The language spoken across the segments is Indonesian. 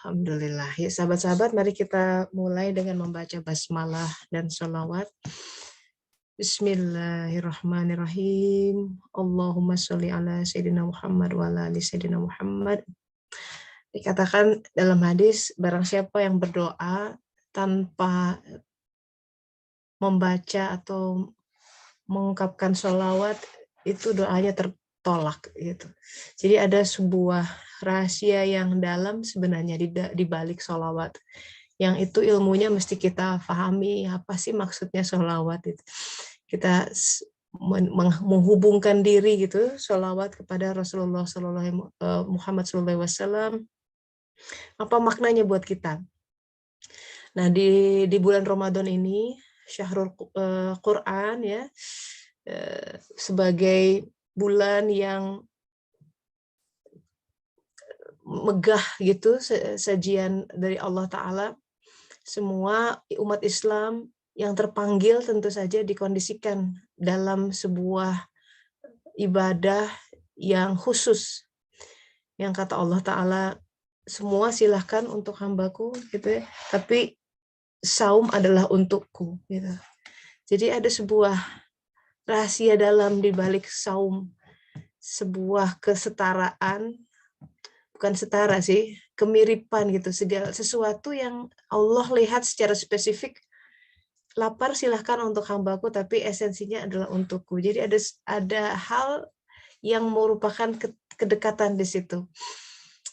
Alhamdulillah. Ya, sahabat-sahabat, mari kita mulai dengan membaca basmalah dan sholawat. Bismillahirrahmanirrahim. Allahumma sholli ala Sayyidina Muhammad wa ala ali Sayyidina Muhammad. Dikatakan dalam hadis, barang siapa yang berdoa tanpa membaca atau mengungkapkan sholawat, itu doanya tertolak gitu. Jadi ada sebuah rahasia yang dalam sebenarnya di balik sholawat. Yang itu ilmunya mesti kita pahami, apa sih maksudnya sholawat itu. Kita menghubungkan diri gitu, sholawat kepada Rasulullah Muhammad SAW. Apa maknanya buat kita? Nah, di bulan Ramadan ini, Syahrul Quran ya, sebagai bulan yang megah gitu, sajian dari Allah Ta'ala, semua umat Islam yang terpanggil tentu saja dikondisikan dalam sebuah ibadah yang khusus, yang kata Allah Ta'ala, semua silahkan untuk hambaku gitu ya, tapi saum adalah untukku gitu. Jadi ada sebuah rahasia dalam di balik saum, sebuah kesetaraan, bukan setara sih, kemiripan gitu, segala sesuatu yang Allah lihat secara spesifik. Lapar silahkan untuk hambaku, tapi esensinya adalah untukku. Jadi ada hal yang merupakan kedekatan di situ.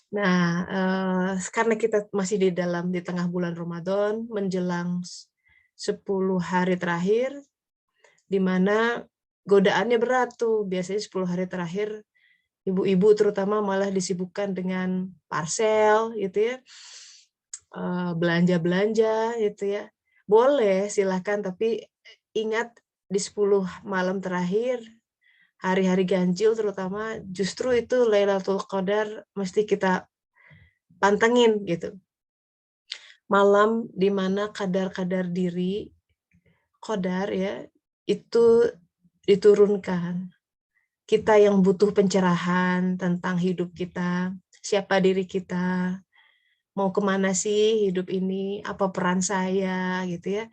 Nah, karena kita masih di tengah bulan Ramadan, menjelang 10 hari terakhir, di mana godaannya berat tuh. Biasanya 10 hari terakhir, ibu-ibu terutama malah disibukkan dengan parcel gitu ya, belanja-belanja gitu ya. Boleh silakan, tapi ingat di 10 malam terakhir, hari-hari ganjil terutama, justru itu Lailatul Qadar mesti kita pantengin gitu. Malam di mana kadar-kadar diri qadar ya itu diturunkan. Kita yang butuh pencerahan tentang hidup kita, siapa diri kita, mau kemana sih hidup ini, apa peran saya gitu ya,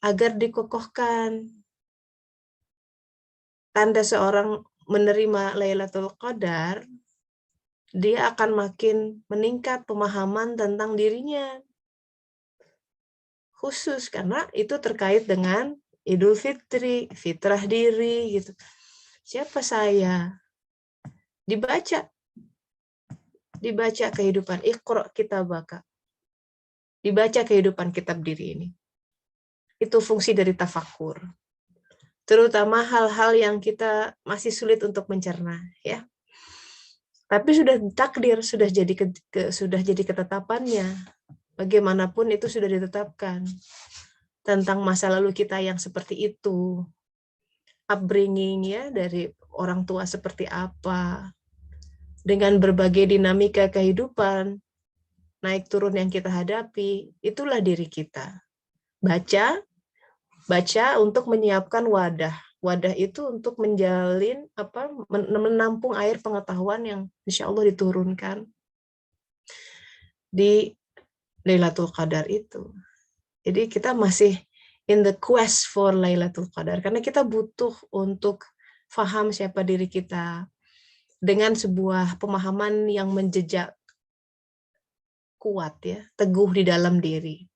agar dikokohkan. Tanda seorang menerima Lailatul Qadar, dia akan makin meningkat pemahaman tentang dirinya. Khusus karena itu terkait dengan Idul Fitri, fitrah diri gitu. Siapa saya? Dibaca kehidupan, Iqra kitabaka. Dibaca kehidupan kitab diri ini. Itu fungsi dari tafakur. Terutama hal-hal yang kita masih sulit untuk mencerna, ya. Tapi sudah takdir, sudah jadi ketetapannya. Bagaimanapun itu sudah ditetapkan. Tentang masa lalu kita yang seperti itu. Upbringing ya, dari orang tua seperti apa. Dengan berbagai dinamika kehidupan, naik turun yang kita hadapi, itulah diri kita. Baca untuk menyiapkan wadah. Wadah itu untuk menjalin menampung air pengetahuan yang insya Allah diturunkan di Lailatul Qadar itu. Jadi kita masih in the quest for Lailatul Qadar karena kita butuh untuk paham siapa diri kita dengan sebuah pemahaman yang menjejak kuat ya, teguh di dalam diri.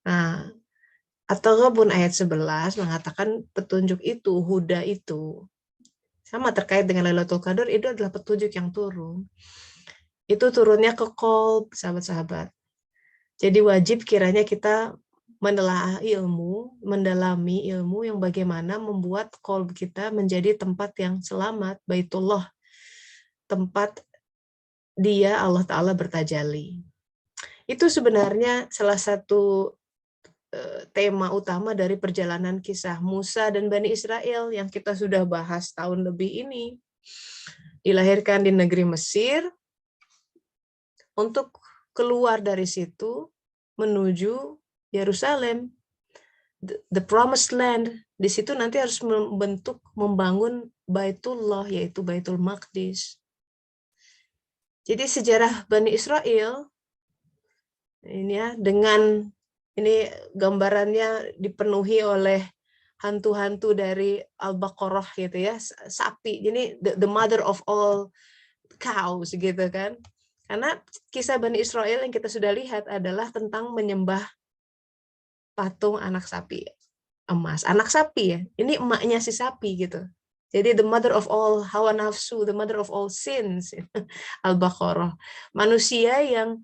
Nah, ataupun ayat 11 mengatakan petunjuk itu, huda itu, sama terkait dengan Lailatul Qadar, itu adalah petunjuk yang turun. Itu turunnya ke qalb, sahabat-sahabat. Jadi wajib kiranya kita menelaah ilmu, mendalami ilmu yang bagaimana membuat qalb kita menjadi tempat yang selamat, Baitullah, tempat dia Allah Ta'ala bertajalli. Itu sebenarnya salah satu tema utama dari perjalanan kisah Musa dan Bani Israel yang kita sudah bahas tahun lebih ini. Dilahirkan di negeri Mesir, untuk keluar dari situ menuju Yerusalem, the promised land. Di situ nanti harus membangun Baitullah, yaitu Baitul Maqdis. Jadi sejarah Bani Israel Ini ya, dengan ini gambarannya dipenuhi oleh hantu-hantu dari Al-Baqarah gitu ya, sapi. Jadi the mother of all cows gitu kan. Karena kisah Bani Israel yang kita sudah lihat adalah tentang menyembah patung anak sapi emas. Anak sapi ya. Ini emaknya si sapi gitu. Jadi the mother of all hawa nafsu, the mother of all sins. Al-Baqarah. Manusia yang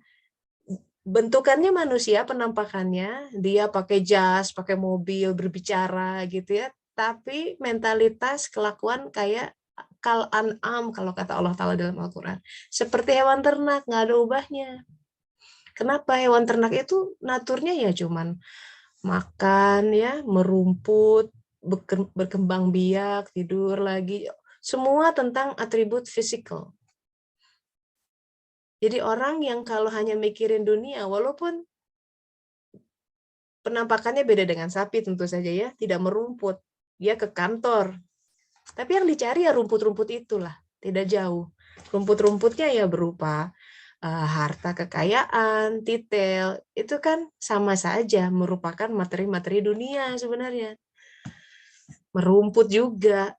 bentukannya manusia, penampakannya dia pakai jas, pakai mobil, berbicara gitu ya. Tapi mentalitas, kelakuan kayak kal an'am kalau kata Allah Ta'ala dalam Al-Quran. Seperti hewan ternak, nggak ada ubahnya. Kenapa? Hewan ternak itu naturnya ya cuman makan ya, merumput, berkembang biak, tidur lagi. Semua tentang atribut fisikal. Jadi orang yang kalau hanya mikirin dunia, walaupun penampakannya beda dengan sapi tentu saja ya, tidak merumput. Dia ke kantor. Tapi yang dicari ya rumput-rumput itulah, tidak jauh. Rumput-rumputnya ya berupa harta kekayaan, titel, itu kan sama saja merupakan materi-materi dunia sebenarnya. Merumput juga.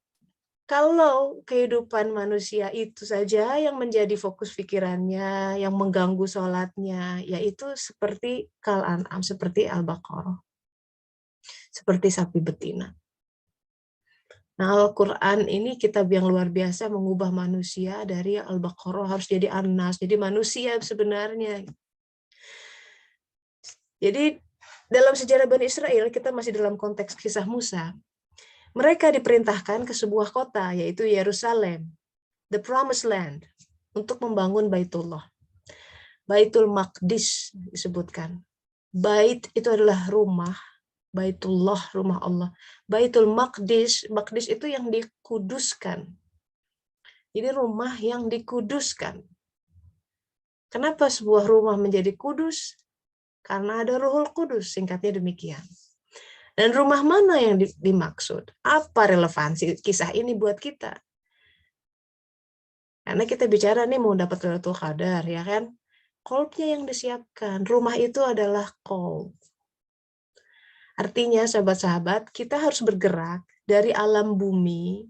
Kalau kehidupan manusia itu saja yang menjadi fokus pikirannya, yang mengganggu sholatnya, yaitu seperti Kal-An'am, seperti Al-Baqarah, seperti sapi betina. Nah, Al-Quran ini kitab yang luar biasa mengubah manusia dari Al-Baqarah harus jadi An-Nas, jadi manusia sebenarnya. Jadi dalam sejarah Bani Israel, kita masih dalam konteks kisah Musa, mereka diperintahkan ke sebuah kota, yaitu Yerusalem, the promised land, untuk membangun Baitullah. Baitul Maqdis disebutkan. Bait itu adalah rumah, Baitullah, rumah Allah. Baitul Maqdis, Maqdis itu yang dikuduskan. Jadi rumah yang dikuduskan. Kenapa sebuah rumah menjadi kudus? Karena ada Ruhul Kudus, singkatnya demikian. Dan rumah mana yang dimaksud? Apa relevansi kisah ini buat kita? Karena kita bicara nih mau dapat Lailatul Qadar, ya kan? Kolbnya yang disiapkan. Rumah itu adalah kolb. Artinya, sahabat-sahabat, kita harus bergerak dari alam bumi,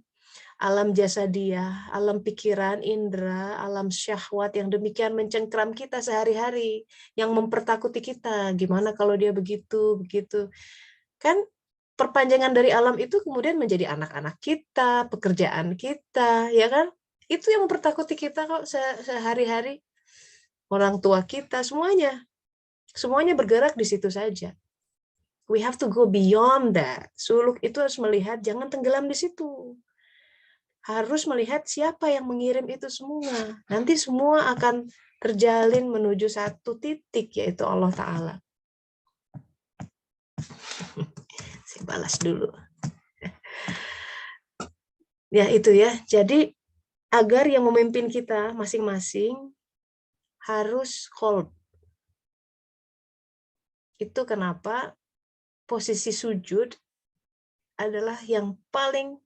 alam jasadiah, alam pikiran, indera, alam syahwat yang demikian mencengkram kita sehari-hari, yang mempertakuti kita. Gimana kalau dia begitu, begitu. Kan perpanjangan dari alam itu kemudian menjadi anak-anak kita, pekerjaan kita, ya kan? Itu yang mempertakuti kita kok sehari-hari. Orang tua kita, semuanya. Semuanya bergerak di situ saja. We have to go beyond that. Suluk itu harus melihat, jangan tenggelam di situ. Harus melihat siapa yang mengirim itu semua. Nanti semua akan terjalin menuju satu titik, yaitu Allah Ta'ala. Saya balas dulu. Ya itu ya. Jadi agar yang memimpin kita masing-masing harus qalb. Itu kenapa posisi sujud adalah yang paling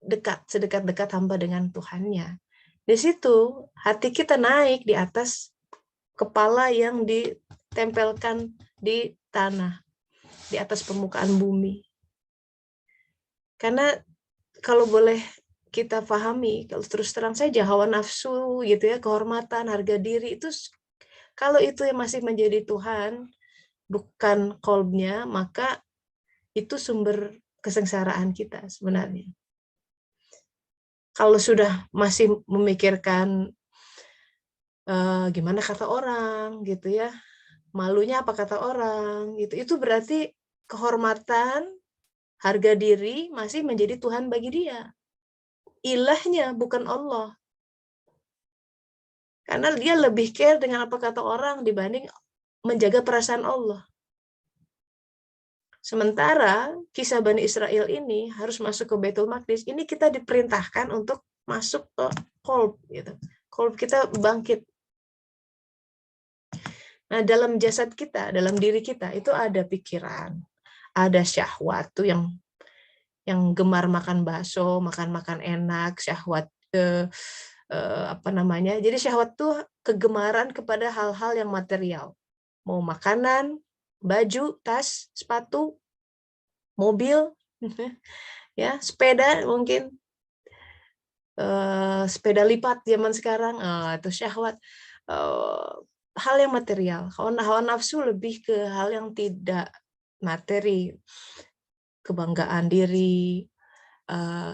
dekat, sedekat-dekat hamba dengan Tuhannya. Di situ hati kita naik di atas kepala yang ditempelkan di tanah, di atas permukaan bumi. Karena kalau boleh kita pahami, kalau terus terang saja hawa nafsu gitu ya, kehormatan, harga diri itu kalau itu yang masih menjadi Tuhan, bukan kolbnya, maka itu sumber kesengsaraan kita sebenarnya. Kalau sudah masih memikirkan gimana kata orang gitu ya, malunya apa kata orang gitu, itu berarti kehormatan, harga diri masih menjadi Tuhan bagi dia. Ilahnya bukan Allah. Karena dia lebih care dengan apa kata orang dibanding menjaga perasaan Allah. Sementara kisah Bani Israel ini harus masuk ke Baitul Maqdis, ini kita diperintahkan untuk masuk ke qalb gitu. Qalb kita bangkit. Nah, dalam jasad kita, dalam diri kita itu ada pikiran, ada syahwat tuh yang gemar makan bakso, makan enak, syahwat apa namanya? Jadi syahwat tuh kegemaran kepada hal-hal yang material. mau makanan, baju, tas, sepatu, mobil, ya, sepeda mungkin, sepeda lipat zaman sekarang, itu syahwat, hal yang material. Hawa nafsu lebih ke hal yang tidak materi, kebanggaan diri,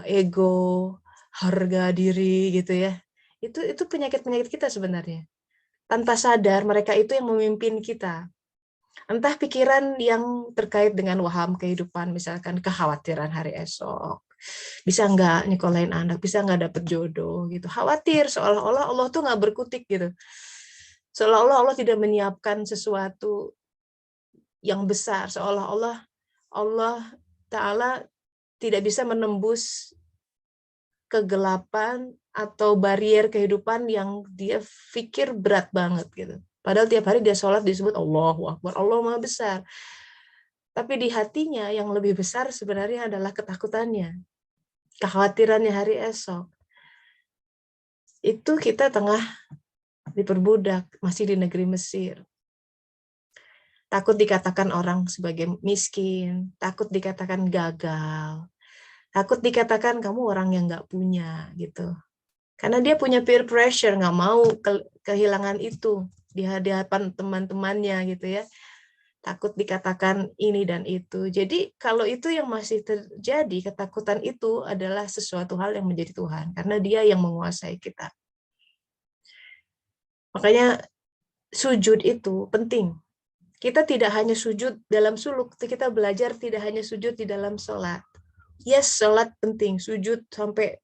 ego, harga diri gitu ya. Itu penyakit-penyakit kita sebenarnya. Tanpa sadar mereka itu yang memimpin kita. Entah pikiran yang terkait dengan waham kehidupan, misalkan kekhawatiran hari esok, bisa nggak nyekolahin anak, bisa nggak dapet jodoh gitu. Khawatir seolah-olah Allah tuh nggak berkutik gitu. Seolah-olah Allah tidak menyiapkan sesuatu yang besar, seolah-olah Allah Ta'ala tidak bisa menembus kegelapan atau barier kehidupan yang dia pikir berat banget gitu. Padahal tiap hari dia sholat disebut Allahu Akbar, Allah Maha Besar. Tapi di hatinya yang lebih besar sebenarnya adalah ketakutannya, kekhawatirannya hari esok. Itu kita tengah diperbudak, masih di negeri Mesir. Takut dikatakan orang sebagai miskin, takut dikatakan gagal, takut dikatakan kamu orang yang nggak punya gitu. Karena dia punya peer pressure, nggak mau kehilangan itu di hadapan teman-temannya gitu ya. Takut dikatakan ini dan itu. Jadi kalau itu yang masih terjadi, ketakutan itu adalah sesuatu hal yang menjadi Tuhan. Karena dia yang menguasai kita. Makanya sujud itu penting. Kita tidak hanya sujud dalam suluk, kita belajar tidak hanya sujud di dalam sholat. Yes, sholat penting, sujud sampai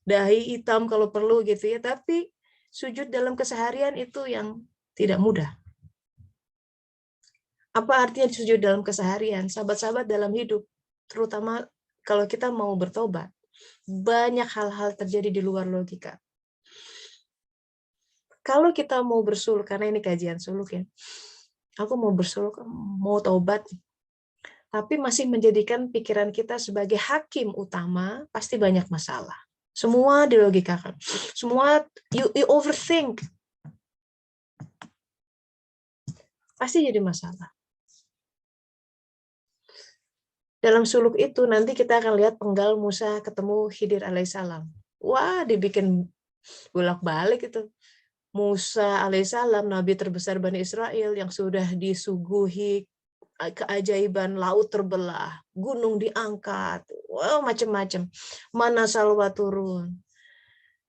dahi hitam kalau perlu gitu ya, tapi sujud dalam keseharian itu yang tidak mudah. Apa artinya sujud dalam keseharian? Sahabat-sahabat dalam hidup, terutama kalau kita mau bertobat, banyak hal-hal terjadi di luar logika. Kalau kita mau bersuluk, karena ini kajian suluk ya, aku mau bersuluk, mau taubat, tapi masih menjadikan pikiran kita sebagai hakim utama, pasti banyak masalah. Semua dilogikakan. Semua you overthink. Pasti jadi masalah. Dalam suluk itu nanti kita akan lihat penggal Musa ketemu Khidir alaihissalam. Wah, dibikin bolak-balik itu. Musa alaihissalam, nabi terbesar Bani Israel yang sudah disuguhi keajaiban laut terbelah, gunung diangkat, wow macam-macam. Mana salwa turun.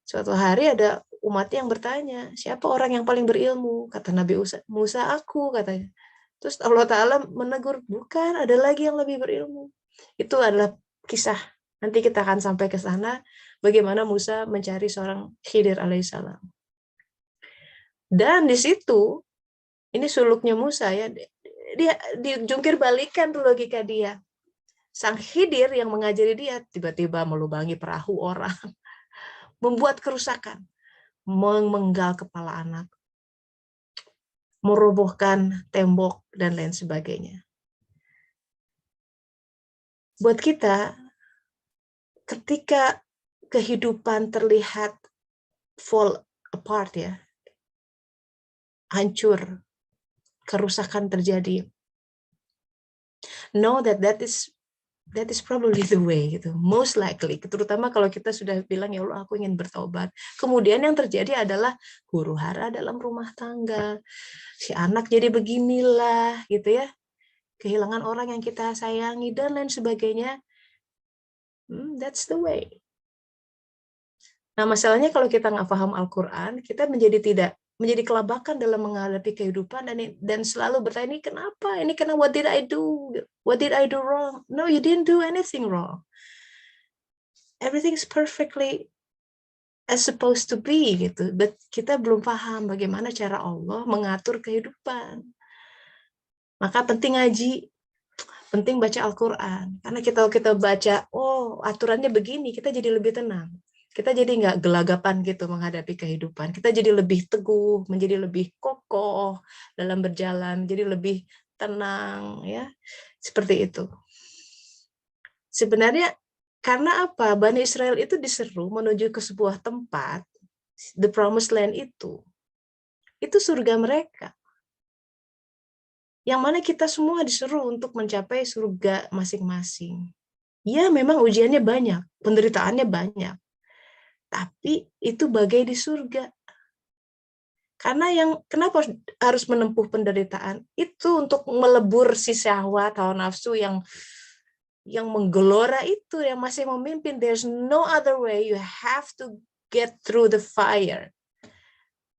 Suatu hari ada umat yang bertanya, siapa orang yang paling berilmu? Kata Nabi Musa, aku katanya. Terus Allah Ta'ala menegur, bukan, ada lagi yang lebih berilmu. Itu adalah kisah. Nanti kita akan sampai ke sana, bagaimana Musa mencari seorang Khidir alaihissalam. Dan di situ, ini suluknya Musa ya, dia dijungkir balikan tuh logika dia. Sang Khidir yang mengajari dia tiba-tiba melubangi perahu orang, membuat kerusakan, memenggal kepala anak, merobohkan tembok, dan lain sebagainya. Buat kita, ketika kehidupan terlihat fall apart ya, hancur, kerusakan terjadi, know that is probably the way gitu, most likely, terutama kalau kita sudah bilang ya Allah aku ingin bertobat. Kemudian yang terjadi adalah huru hara dalam rumah tangga, si anak jadi beginilah gitu ya, kehilangan orang yang kita sayangi dan lain sebagainya. That's the way. Nah masalahnya kalau kita nggak paham Al-Quran, kita menjadi kelabakan dalam menghadapi kehidupan dan selalu bertanya, ini kenapa, what did I do wrong? No, you didn't do anything wrong. Everything's perfectly as supposed to be gitu. But kita belum paham bagaimana cara Allah mengatur kehidupan. Maka penting ngaji, penting baca Al-Quran. Karena kita baca, oh aturannya begini, kita jadi lebih tenang. Kita jadi nggak gelagapan gitu menghadapi kehidupan. Kita jadi lebih teguh, menjadi lebih kokoh dalam berjalan, jadi lebih tenang ya. Seperti itu. Sebenarnya karena apa? Bani Israel itu diseru menuju ke sebuah tempat, the promised land itu surga mereka. Yang mana kita semua disuruh untuk mencapai surga masing-masing. Ya, memang ujiannya banyak, penderitaannya banyak. Tapi itu bagai di surga. Karena kenapa harus menempuh penderitaan? Itu untuk melebur si syahwat, hawa nafsu yang menggelora itu, yang masih memimpin. There's no other way. You have to get through the fire.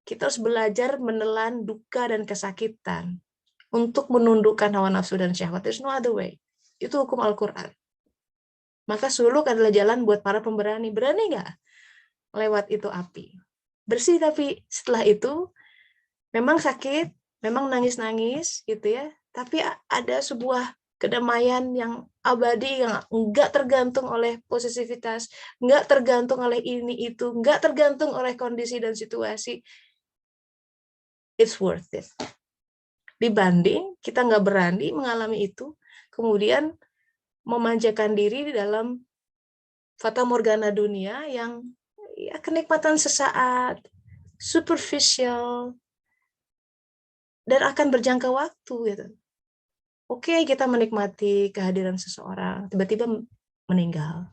Kita harus belajar menelan duka dan kesakitan untuk menundukkan hawa nafsu dan syahwat. There's no other way. Itu hukum Al-Quran. Maka suluk adalah jalan buat para pemberani. Berani nggak lewat itu api? Bersih, tapi setelah itu memang sakit, memang nangis-nangis gitu ya. Tapi ada sebuah kedamaian yang abadi, yang nggak tergantung oleh posesivitas, nggak tergantung oleh ini itu, nggak tergantung oleh kondisi dan situasi. It's worth it. Dibanding kita nggak berani mengalami itu, kemudian memanjakan diri di dalam fata morgana dunia yang ya kenikmatan sesaat, superficial, dan akan berjangka waktu gitu. Oke, kita menikmati kehadiran seseorang, tiba-tiba meninggal.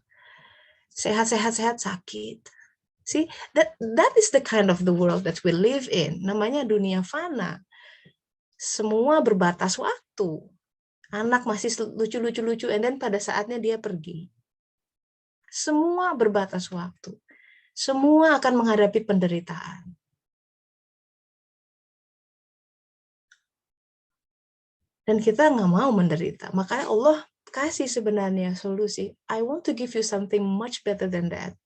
Sehat-sehat sakit. See, that is the kind of the world that we live in. Namanya dunia fana. Semua berbatas waktu. Anak masih lucu-lucu, and then pada saatnya dia pergi. Semua berbatas waktu. Semua akan menghadapi penderitaan. Dan kita nggak mau menderita. Makanya Allah kasih sebenarnya solusi. I want to give you something much better than that.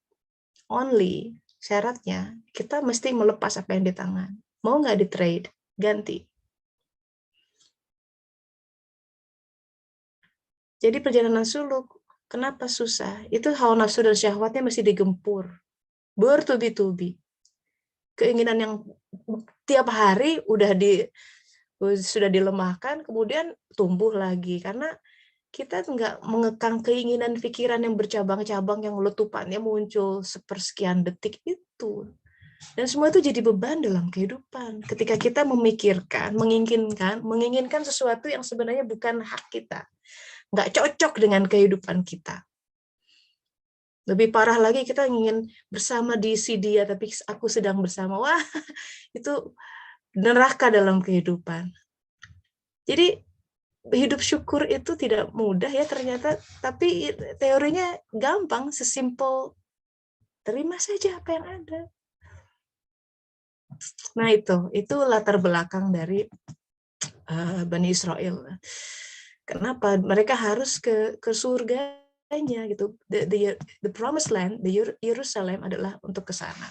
Only syaratnya kita mesti melepas apa yang di tangan. Mau nggak di trade? Ganti. Jadi perjalanan suluk, kenapa susah? Itu hawa nafsu dan syahwatnya mesti digempur. Bertubi-tubi. Keinginan yang tiap hari sudah dilemahkan, kemudian tumbuh lagi. Karena kita nggak mengekang keinginan pikiran yang bercabang-cabang, yang letupannya muncul sepersekian detik itu. Dan semua itu jadi beban dalam kehidupan. Ketika kita memikirkan, menginginkan sesuatu yang sebenarnya bukan hak kita. Nggak cocok dengan kehidupan kita. Lebih parah lagi, kita ingin bersama di si dia, tapi aku sedang bersama. Wah, itu neraka dalam kehidupan. Jadi hidup syukur itu tidak mudah ya ternyata, tapi teorinya gampang, sesimpel terima saja apa yang ada. Nah itu latar belakang dari Bani Israel. Kenapa mereka harus ke surganya gitu? The promised land, the Yerusalem adalah untuk ke sana.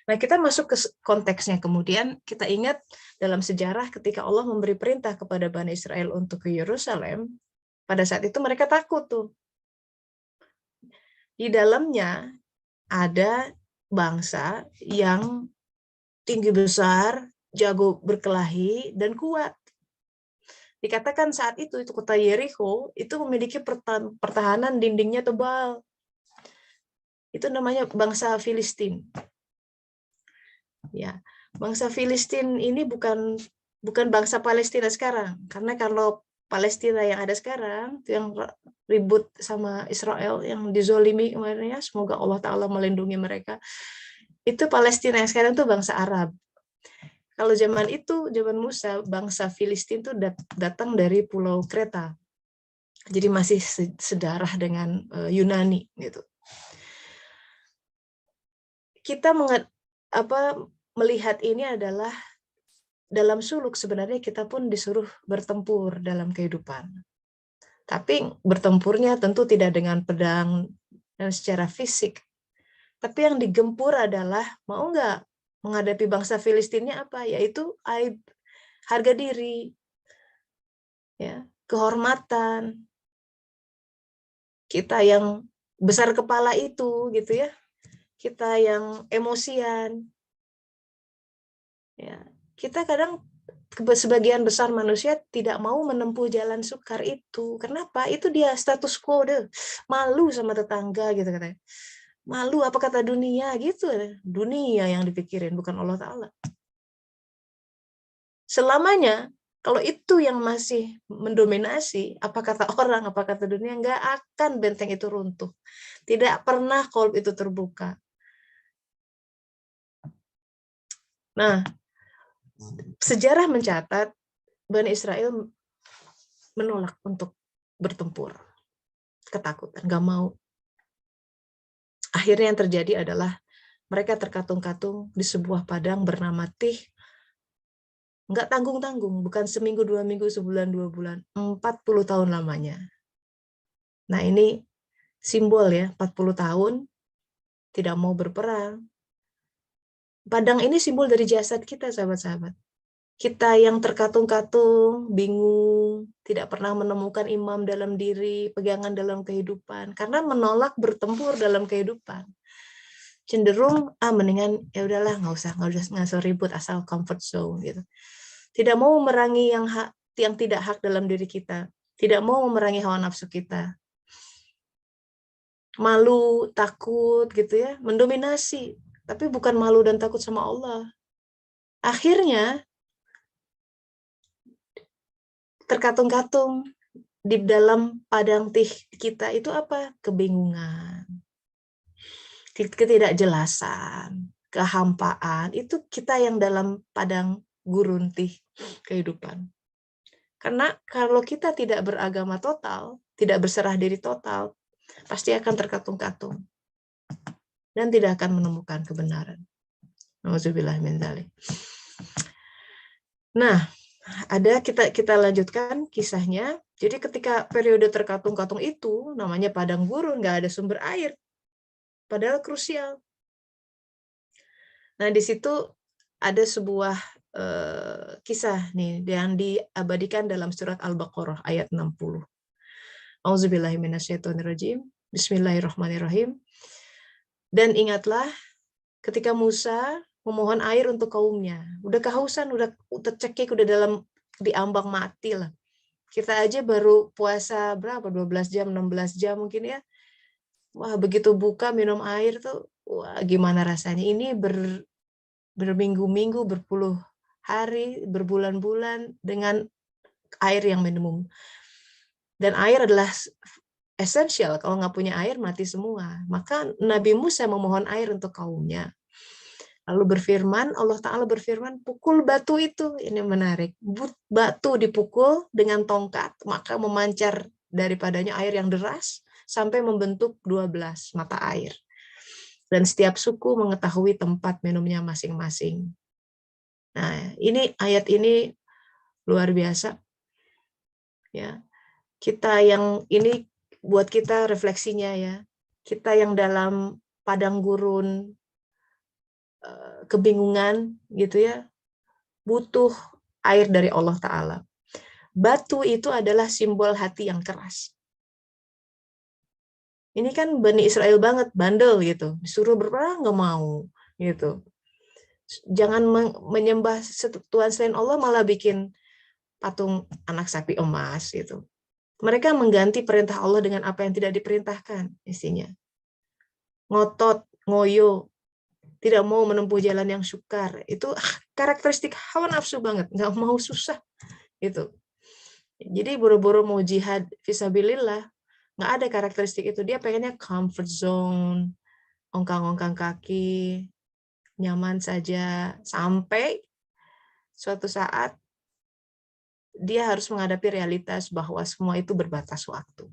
Nah, kita masuk ke konteksnya, kemudian kita ingat dalam sejarah ketika Allah memberi perintah kepada Bani Israel untuk ke Yerusalem, pada saat itu mereka takut tuh. Di dalamnya ada bangsa yang tinggi besar, jago berkelahi, dan kuat. Dikatakan saat itu kota Yeriko itu memiliki pertahanan dindingnya tebal. Itu namanya bangsa Filistin. Ya, bangsa Filistin ini bukan bangsa Palestina sekarang, karena kalau Palestina yang ada sekarang yang ribut sama Israel, yang dizolimi kemarin ya, semoga Allah Ta'ala melindungi mereka. Itu Palestina yang sekarang tuh bangsa Arab. Kalau zaman itu, zaman Musa, bangsa Filistin tuh datang dari Pulau Kreta. Jadi masih sedarah dengan Yunani gitu. Kita melihat ini adalah dalam suluk, sebenarnya kita pun disuruh bertempur dalam kehidupan. Tapi bertempurnya tentu tidak dengan pedang dan secara fisik. Tapi yang digempur adalah mau nggak menghadapi bangsa Filistinnya apa? Yaitu aib, harga diri, ya, kehormatan. Kita yang besar kepala itu gitu ya. Kita yang emosian. Ya, kita kadang sebagian besar manusia tidak mau menempuh jalan sukar itu. Kenapa? Itu dia status quo deh. Malu sama tetangga gitu katanya. Malu apa kata dunia gitu. Dunia yang dipikirin bukan Allah Ta'ala. Selamanya Kalau itu yang masih mendominasi, apa kata orang, apa kata dunia, nggak akan benteng itu runtuh. Tidak pernah qalb itu terbuka. Nah, sejarah mencatat Bani Israel menolak untuk bertempur. Ketakutan, nggak mau. Akhirnya yang terjadi adalah mereka terkatung-katung di sebuah padang bernama Tih. Nggak tanggung-tanggung, bukan seminggu, 2 minggu, sebulan, 2 bulan, 40 tahun lamanya. Nah ini simbol ya, 40 tahun tidak mau berperang. Padang ini simbol dari jasad kita, sahabat-sahabat. Kita yang terkatung-katung, bingung, tidak pernah menemukan imam dalam diri, pegangan dalam kehidupan, karena menolak bertempur dalam kehidupan. Cenderung mendingan ya udahlah, nggak usah ribut, asal comfort zone gitu. Tidak mau memerangi yang tidak hak dalam diri kita, tidak mau memerangi hawa nafsu kita, malu, takut gitu ya, mendominasi, tapi bukan malu dan takut sama Allah. Akhirnya terkatung-katung di dalam padang Tih kita itu apa? Kebingungan, ketidakjelasan, kehampaan, itu kita yang dalam padang gurun Tih kehidupan. Karena kalau kita tidak beragama total, tidak berserah diri total, pasti akan terkatung-katung dan tidak akan menemukan kebenaran. Nauzubillah min dzalik. Nah, kita lanjutkan kisahnya. Jadi ketika periode terkatung-katung itu, namanya padang gurun, nggak ada sumber air, padahal krusial. Nah, di situ ada sebuah kisah nih yang diabadikan dalam surat Al-Baqarah ayat 60. Auzubillahi minasyaitonirrajim. Bismillahirrahmanirrahim. Dan ingatlah ketika Musa memohon air untuk kaumnya. Udah kehausan, udah cekik, udah diambang mati lah. Kita aja baru puasa berapa? 12 jam, 16 jam mungkin ya. Wah, begitu buka minum air tuh, wah gimana rasanya. Ini berminggu-minggu, berpuluh hari, berbulan-bulan dengan air yang minimum. Dan air adalah esensial. Kalau nggak punya air, mati semua. Maka Nabi Musa memohon air untuk kaumnya. Lalu Allah Ta'ala berfirman, pukul batu itu. Ini menarik. Batu dipukul dengan tongkat, maka memancar daripadanya air yang deras, sampai membentuk 12 mata air. Dan setiap suku mengetahui tempat minumnya masing-masing. Nah, ayat ini luar biasa. Ya, kita yang ini buat kita refleksinya ya. Kita yang dalam padang gurun, kebingungan gitu ya, butuh air dari Allah Ta'ala. Batu itu adalah simbol hati yang keras. Ini kan Bani Israel banget, bandel gitu. Disuruh berperang nggak mau gitu. Jangan menyembah Tuhan selain Allah, malah bikin patung anak sapi emas gitu. Mereka mengganti perintah Allah dengan apa yang tidak diperintahkan, isinya. Ngotot, ngoyo, tidak mau menempuh jalan yang syukar. Itu karakteristik hawa nafsu banget, nggak mau susah gitu. Jadi buru-buru mau jihad fisabilillah, nggak ada karakteristik itu. Dia pengennya comfort zone, ongkang-ongkang kaki, nyaman saja, sampai suatu saat dia harus menghadapi realitas bahwa semua itu berbatas waktu.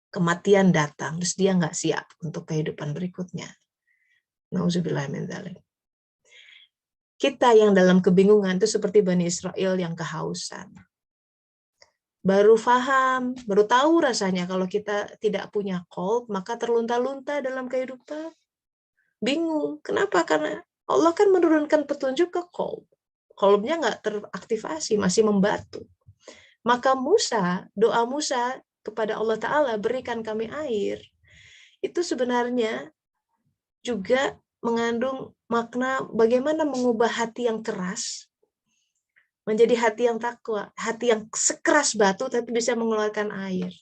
Kematian datang, terus dia nggak siap untuk kehidupan berikutnya. Nauzubillah min dzalik. Kita yang dalam kebingungan itu seperti Bani Israel yang kehausan. Baru paham, baru tahu rasanya kalau kita tidak punya qalb, maka terlunta-lunta dalam kehidupan. Bingung. Kenapa? Karena Allah kan menurunkan petunjuk ke qalb. Qalbnya nggak teraktivasi, masih membatu. Maka doa Musa kepada Allah Ta'ala, berikan kami air, itu sebenarnya juga mengandung makna bagaimana mengubah hati yang keras menjadi hati yang takwa, hati yang sekeras batu tapi bisa mengeluarkan air.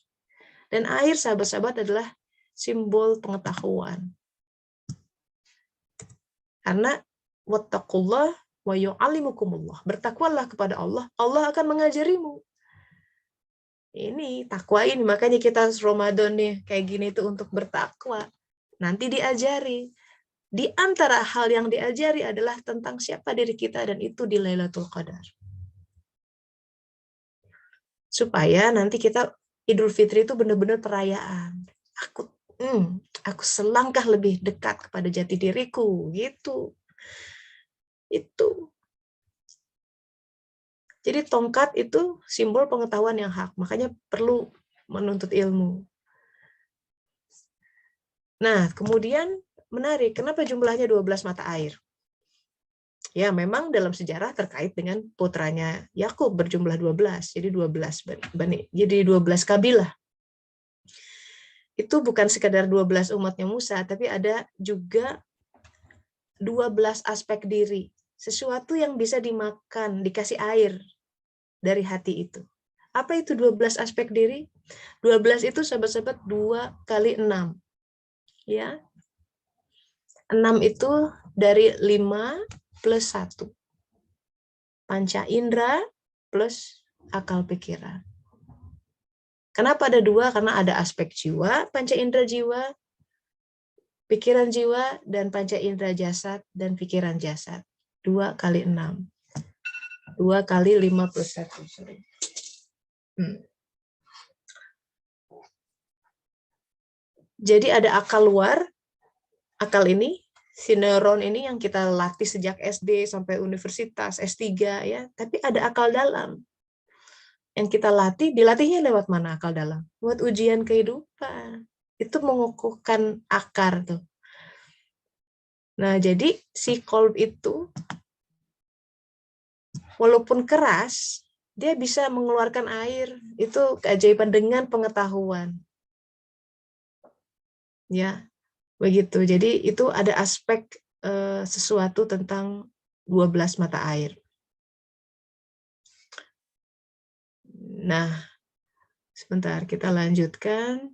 Dan air, sahabat-sahabat, adalah simbol pengetahuan. Karena wattaqullah Wa yu'allimukumullah. Bertakwalah kepada Allah, Allah akan mengajarimu. Ini takwa ini, makanya kita Ramadan nih kayak gini tuh untuk bertakwa. Nanti diajari. Di antara hal yang diajari adalah tentang siapa diri kita, dan itu di Lailatul Qadar. Supaya nanti kita Idul Fitri itu benar-benar perayaan. Aku selangkah lebih dekat kepada jati diriku, gitu. Itu. Jadi tongkat itu simbol pengetahuan yang hak, makanya perlu menuntut ilmu. Nah, kemudian menarik, kenapa jumlahnya 12 mata air? Ya, memang dalam sejarah terkait dengan putranya Yakub berjumlah 12. Jadi 12 bani, jadi 12 kabilah. Itu bukan sekadar 12 umatnya Musa, tapi ada juga 12 aspek diri. Sesuatu yang bisa dimakan, dikasih air dari hati itu. Apa itu 12 aspek diri? 12 itu sahabat-sahabat 2 kali 6. Ya. 6 itu dari 5 plus 1. Panca indera plus akal pikiran. Kenapa ada 2? Karena ada aspek jiwa, panca indera jiwa, pikiran jiwa, dan panca indera jasad dan pikiran jasad. 2 kali 6. 2 kali 5 plus 1. Jadi ada akal luar, akal ini, si neuron ini yang kita latih sejak SD sampai universitas, S3 ya, tapi ada akal dalam. Yang kita latih, dilatihnya lewat mana akal dalam? Buat ujian kehidupan. Itu mengukuhkan akar tuh. Nah, jadi si kolb itu walaupun keras, dia bisa mengeluarkan air. Itu keajaiban dengan pengetahuan. Ya, begitu. Jadi itu ada aspek sesuatu tentang 12 mata air. Nah, sebentar kita lanjutkan.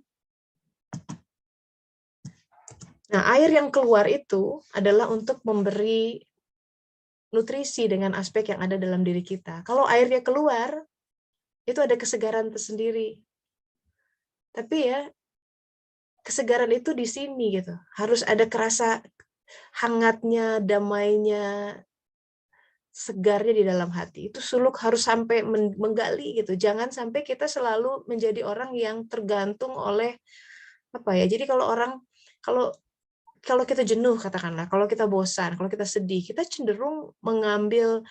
Nah, air yang keluar itu adalah untuk memberi nutrisi dengan aspek yang ada dalam diri kita. Kalau airnya keluar, itu ada kesegaran tersendiri. Tapi ya, kesegaran itu di sini gitu. Harus ada kerasa hangatnya, damainya, segarnya di dalam hati. Itu suluk harus sampai menggali gitu. Jangan sampai kita selalu menjadi orang yang tergantung oleh apa ya. Jadi kalau kita jenuh katakanlah, kalau kita bosan, kalau kita sedih, kita cenderung mengambil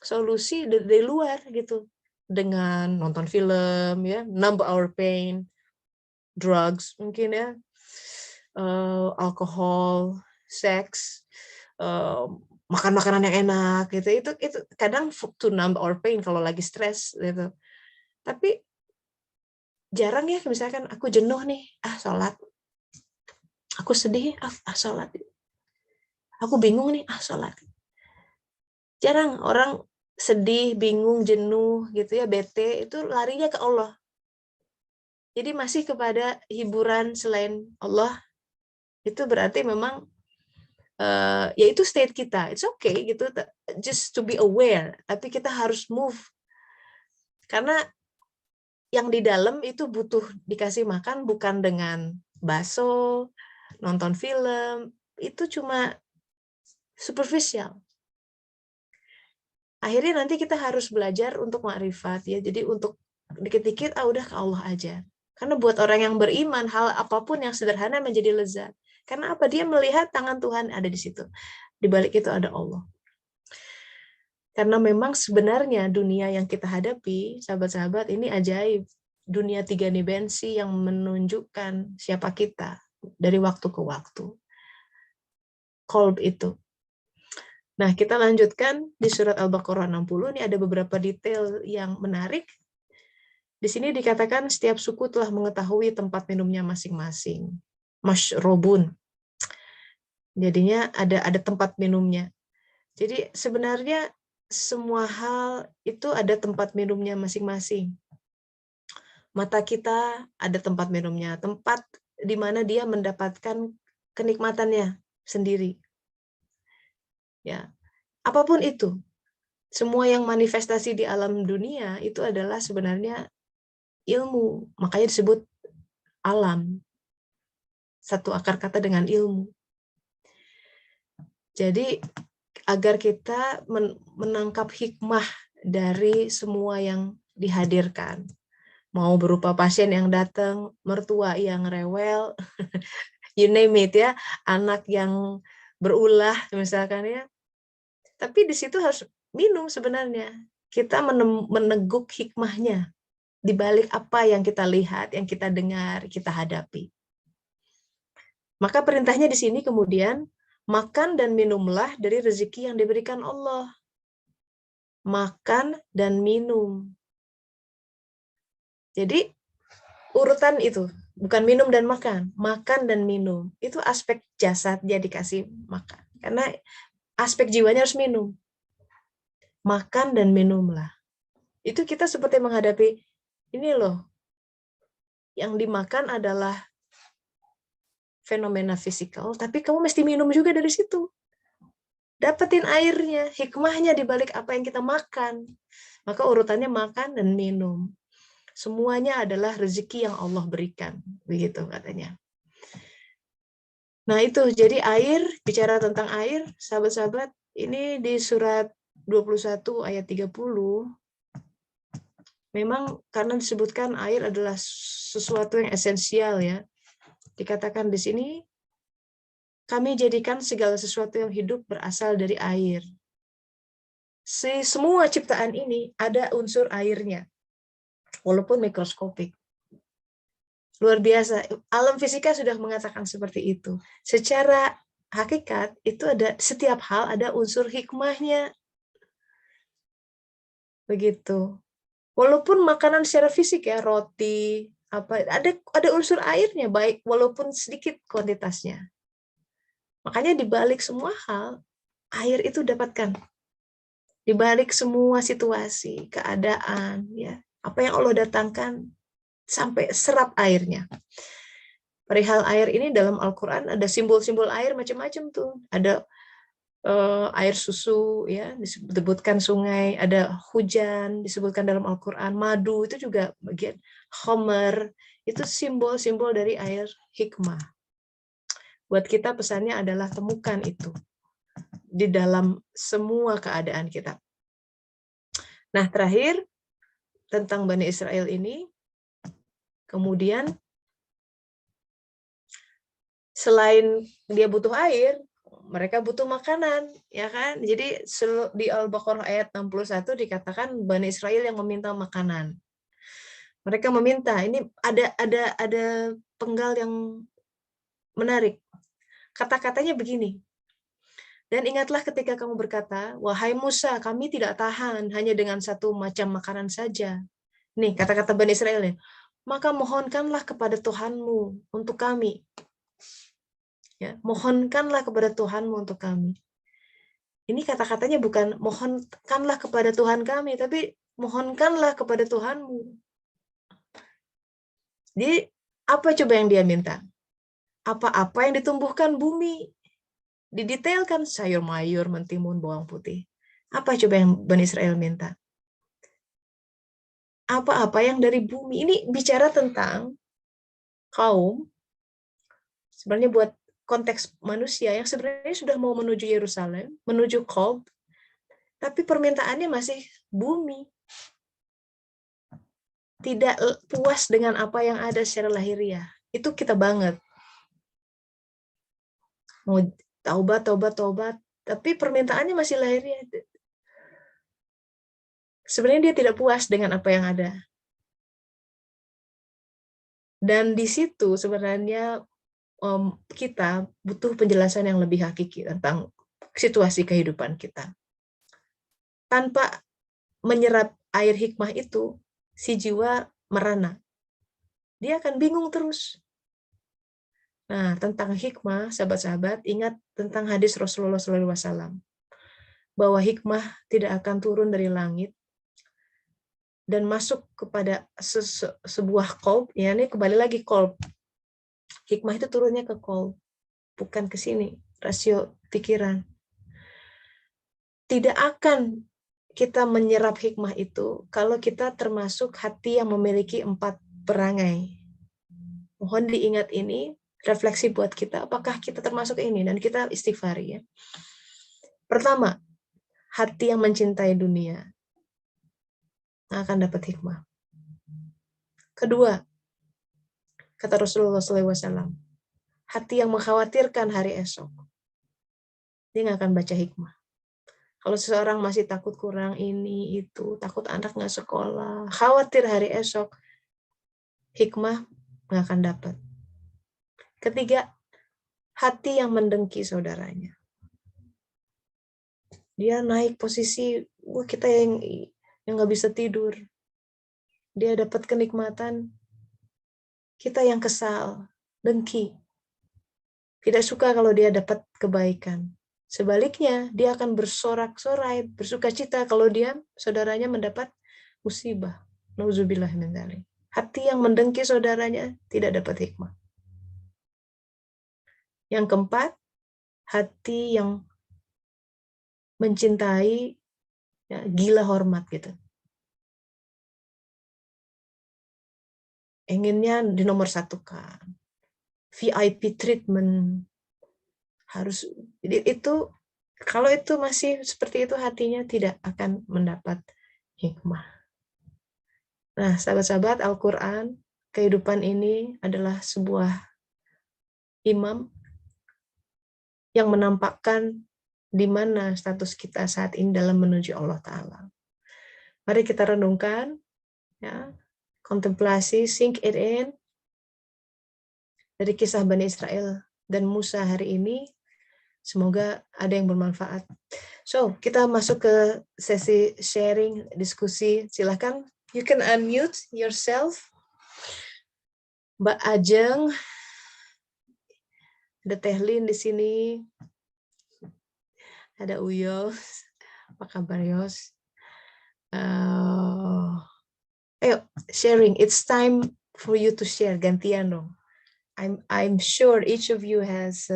solusi dari luar gitu, dengan nonton film ya, numb our pain, drugs mungkin ya, alkohol, seks, makan makanan yang enak gitu. Itu kadang to numb our pain kalau lagi stres gitu. Tapi jarang ya, misalkan aku jenuh nih, sholat. Aku sedih, sholat. Aku bingung nih, sholat. Jarang orang sedih, bingung, jenuh gitu ya, bete, itu larinya ke Allah. Jadi masih kepada hiburan selain Allah, itu berarti memang ya itu state kita. It's okay gitu, just to be aware. Tapi kita harus move. Karena yang di dalam itu butuh dikasih makan bukan dengan bakso, nonton film, itu cuma superficial. Akhirnya nanti kita harus belajar untuk makrifat ya. Jadi untuk dikit-dikit udah ke Allah aja. Karena buat orang yang beriman, hal apapun yang sederhana menjadi lezat. Karena apa? Dia melihat tangan Tuhan ada di situ. Di balik itu ada Allah. Karena memang sebenarnya dunia yang kita hadapi, sahabat-sahabat, ini ajaib. Dunia 3 dimensi yang menunjukkan siapa kita dari waktu ke waktu. Kolb itu. Nah, kita lanjutkan di surat Al-Baqarah 60, ini ada beberapa detail yang menarik. Di sini dikatakan setiap suku telah mengetahui tempat minumnya masing-masing. Mashrobun. Jadinya ada tempat minumnya. Jadi sebenarnya semua hal itu ada tempat minumnya masing-masing. Mata kita ada tempat minumnya, tempat di mana dia mendapatkan kenikmatannya sendiri. Ya. Apapun itu, semua yang manifestasi di alam dunia itu adalah sebenarnya ilmu. Makanya disebut alam. Satu akar kata dengan ilmu. Jadi agar kita menangkap hikmah dari semua yang dihadirkan. Mau berupa pasien yang datang, mertua yang rewel, you name it ya, anak yang berulah misalkan ya. Tapi di situ harus minum sebenarnya. Kita meneguk hikmahnya di balik apa yang kita lihat, yang kita dengar, kita hadapi. Maka perintahnya di sini kemudian, makan dan minumlah dari rezeki yang diberikan Allah. Makan dan minum. Jadi urutan itu, bukan minum dan makan dan minum. Itu aspek jasadnya dikasih makan. Karena aspek jiwanya harus minum. Makan dan minumlah. Itu kita seperti menghadapi, ini loh, yang dimakan adalah fenomena fisikal, tapi kamu mesti minum juga dari situ. Dapetin airnya, hikmahnya di balik apa yang kita makan. Maka urutannya makan dan minum. Semuanya adalah rezeki yang Allah berikan, begitu katanya. Nah itu, jadi air, bicara tentang air, sahabat-sahabat, ini di surat 21 ayat 30, memang karena disebutkan air adalah sesuatu yang esensial ya. Dikatakan di sini, kami jadikan segala sesuatu yang hidup berasal dari air. Semua ciptaan ini ada unsur airnya, walaupun mikroskopik. Luar biasa. Alam fisika sudah mengatakan seperti itu. Secara hakikat, itu ada setiap hal ada unsur hikmahnya. Begitu. Walaupun makanan secara fisik ya, roti, apa ada unsur airnya, baik walaupun sedikit kuantitasnya. Makanya di balik semua hal, air itu dapatkan. Di balik semua situasi, keadaan, ya, apa yang Allah datangkan sampai serap airnya. Perihal air ini dalam Al-Quran ada simbol-simbol air macam-macam tuh. Ada air susu, ya disebutkan sungai, ada hujan disebutkan dalam Al-Quran, madu itu juga bagian, khomer itu simbol-simbol dari air hikmah. Buat kita pesannya adalah temukan itu di dalam semua keadaan kita. Nah terakhir tentang Bani Israel ini, kemudian selain dia butuh air, mereka butuh makanan, ya kan? Jadi di Al-Baqarah ayat 61 dikatakan Bani Israel yang meminta makanan. Mereka meminta, ini ada penggal yang menarik. Kata-katanya begini. Dan ingatlah ketika kamu berkata, wahai Musa, kami tidak tahan hanya dengan satu macam makanan saja. Nih, kata-kata Bani Israel ini. Maka mohonkanlah kepada Tuhanmu untuk kami. Ya, mohonkanlah kepada Tuhanmu untuk kami. Ini kata-katanya bukan mohonkanlah kepada Tuhan kami, tapi mohonkanlah kepada Tuhanmu. Jadi, apa coba yang dia minta? Apa-apa yang ditumbuhkan bumi. Didetailkan sayur mayur, mentimun, bawang putih. Apa coba yang Bani Israel minta? Apa-apa yang dari bumi. Ini bicara tentang kaum, sebenarnya buat konteks manusia yang sebenarnya sudah mau menuju Yerusalem, menuju Qob, tapi permintaannya masih bumi. Tidak puas dengan apa yang ada secara lahiriah. Itu kita banget. Mau taubat, tapi permintaannya masih lahiriah. Sebenarnya dia tidak puas dengan apa yang ada. Dan di situ sebenarnya kita butuh penjelasan yang lebih hakiki tentang situasi kehidupan kita. Tanpa menyerap air hikmah itu, si jiwa merana. Dia akan bingung terus. Nah, tentang hikmah, sahabat-sahabat, ingat tentang hadis Rasulullah SAW. Bahwa hikmah tidak akan turun dari langit dan masuk kepada sebuah qalb, ya ini kembali lagi qalb. Hikmah itu turunnya ke qalb, bukan ke sini, rasio pikiran. tidak akan kita menyerap hikmah itu kalau kita termasuk hati yang memiliki 4 perangai. Mohon diingat ini, refleksi buat kita, apakah kita termasuk ini, dan kita istighfar ya. Pertama, hati yang mencintai dunia akan dapat hikmah. Kedua, kata Rasulullah SAW, hati yang mengkhawatirkan hari esok, dia nggak akan baca hikmah. Kalau seseorang masih takut kurang ini, itu, takut anak nggak sekolah, khawatir hari esok, hikmah nggak akan dapat. Ketiga, hati yang mendengki saudaranya. Dia naik posisi, wah kita yang nggak bisa tidur. Dia dapat kenikmatan, kita yang kesal, dengki. Tidak suka kalau dia dapat kebaikan. Sebaliknya, dia akan bersorak-sorai, bersukacita kalau dia, saudaranya mendapat musibah. Nauzubillah min dzalik. Hati yang mendengki saudaranya tidak dapat hikmah. Yang keempat, hati yang mencintai, ya, gila hormat gitu. Inginnya dinomorsatukan. VIP treatment. Harus, jadi itu, kalau itu masih seperti itu hatinya tidak akan mendapat hikmah. Nah, sahabat-sahabat, Al-Quran, kehidupan ini adalah sebuah imam yang menampakkan di mana status kita saat ini dalam menuju Allah Ta'ala. Mari kita renungkan, ya, kontemplasi, sink it in, dari kisah Bani Israel dan Musa hari ini. Semoga ada yang bermanfaat. So, kita masuk ke sesi sharing, diskusi. Silahkan, you can unmute yourself. Mbak Ajeng, ada Tehlin di sini, ada Uyos. Apa kabar, Yos? Ayo, sharing. It's time for you to share. Gantian dong. I'm sure each of you has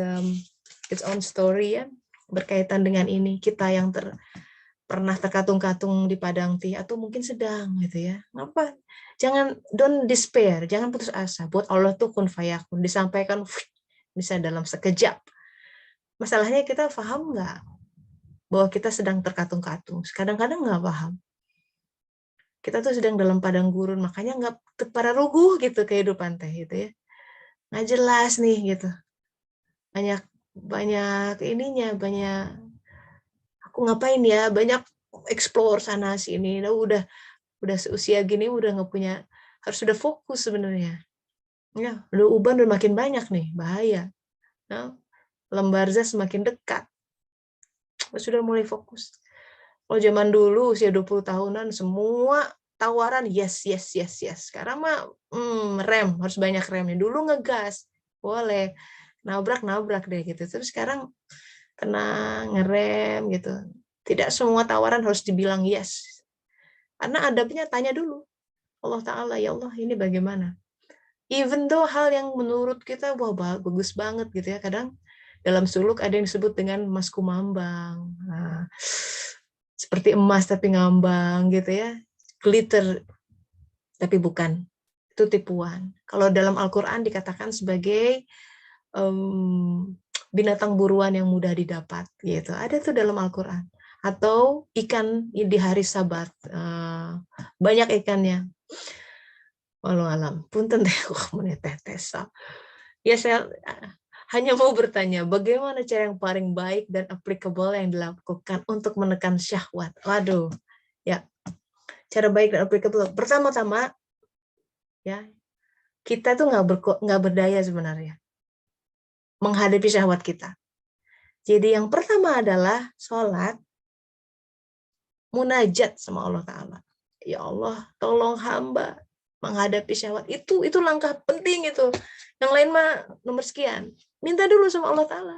its own story ya, berkaitan dengan ini. Kita yang pernah terkatung-katung di padang tih, atau mungkin sedang gitu ya. Ngapa? Jangan, don't despair, jangan putus asa. Buat Allah tuh kun fayakun, disampaikan bisa dalam sekejap. Masalahnya kita paham nggak bahwa kita sedang terkatung-katung? Kadang-kadang nggak paham. Kita tuh sedang dalam padang gurun, makanya nggak para ruguh gitu kehidupan teh gitu ya. Nggak jelas nih gitu. Banyak ininya, banyak aku ngapain ya, banyak explore sana sini. Nah, udah seusia gini udah nggak punya, harus sudah fokus sebenarnya. Ya, udah uban udah makin banyak nih, bahaya. Nah, lembarza semakin dekat. Sudah mulai fokus. Kalau zaman dulu usia 20 tahunan semua tawaran yes. Sekarang mah rem, harus banyak remnya. Dulu ngegas, boleh. Nabrak deh gitu. Terus sekarang tenang, ngerem gitu. Tidak semua tawaran harus dibilang yes. Karena adabnya tanya dulu. Allah Ta'ala, ya Allah ini bagaimana? Even though hal yang menurut kita wah bagus banget gitu ya. Kadang dalam suluk ada yang disebut dengan emas kumambang. Nah, seperti emas tapi ngambang gitu ya. Glitter tapi bukan. Itu tipuan. Kalau dalam Al-Quran dikatakan sebagai binatang buruan yang mudah didapat gitu. Ada tuh dalam Al-Quran. Atau ikan di hari Sabat, banyak ikannya. Walau alam punten teh tesa. Ya saya hanya mau bertanya, bagaimana cara yang paling baik dan applicable yang dilakukan untuk menekan syahwat? Waduh, ya cara baik dan applicable. Pertama-tama, ya kita tuh nggak berdaya sebenarnya menghadapi syahwat kita. Jadi yang pertama adalah sholat, munajat sama Allah Ta'ala. Ya Allah, tolong hamba menghadapi syahwat. Itu langkah penting itu. Yang lain mah nomor sekian. Minta dulu sama Allah Ta'ala.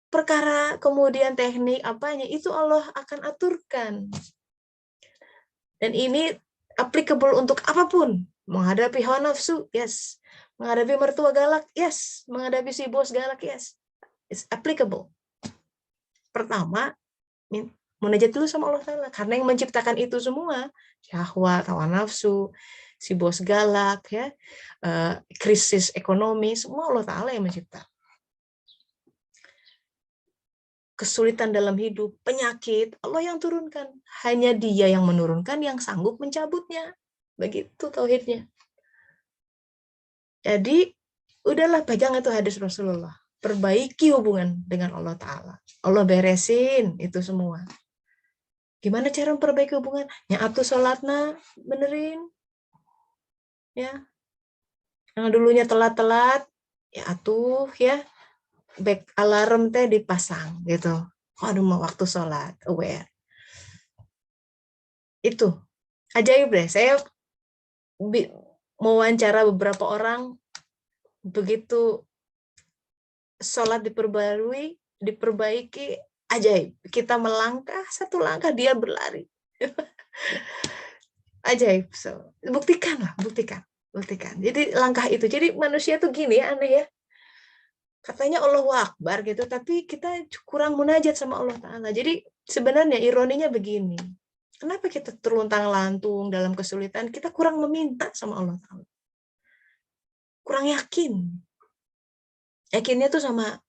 Perkara kemudian teknik apanya, itu Allah akan aturkan. Dan ini applicable untuk apapun. Menghadapi hawa nafsu, yes. Menghadapi mertua galak, yes. Menghadapi si bos galak, yes. It's applicable. Pertama, Munajat dulu sama Allah Ta'ala. Karena yang menciptakan itu semua, syahwat, hawa nafsu, si bos galak, ya, krisis ekonomi, semua Allah Ta'ala yang mencipta. Kesulitan dalam hidup, penyakit, Allah yang turunkan. Hanya Dia yang menurunkan, yang sanggup mencabutnya. Begitu tauhidnya. Jadi, udahlah pegang itu hadis Rasulullah. Perbaiki hubungan dengan Allah Ta'ala. Allah beresin itu semua. Gimana cara memperbaiki hubungan? Ya atuh sholatna benerin. Ya. Yang dulunya telat-telat, ya atuh ya. Back alarm teh dipasang gitu. Aduh mau waktu sholat, aware. Itu. Ajaib deh. Saya mewawancara beberapa orang, begitu sholat diperbaiki, ajaib. Kita melangkah, satu langkah dia berlari. Ajaib. So, buktikan. Jadi langkah itu. Jadi manusia tuh gini ya, aneh ya. Katanya Allahu Akbar gitu, tapi kita kurang munajat sama Allah Ta'ala. Jadi sebenarnya ironinya begini. Kenapa kita terluntang-lantung dalam kesulitan? Kita kurang meminta sama Allah Ta'ala. Kurang yakin. Yakinnya tuh sama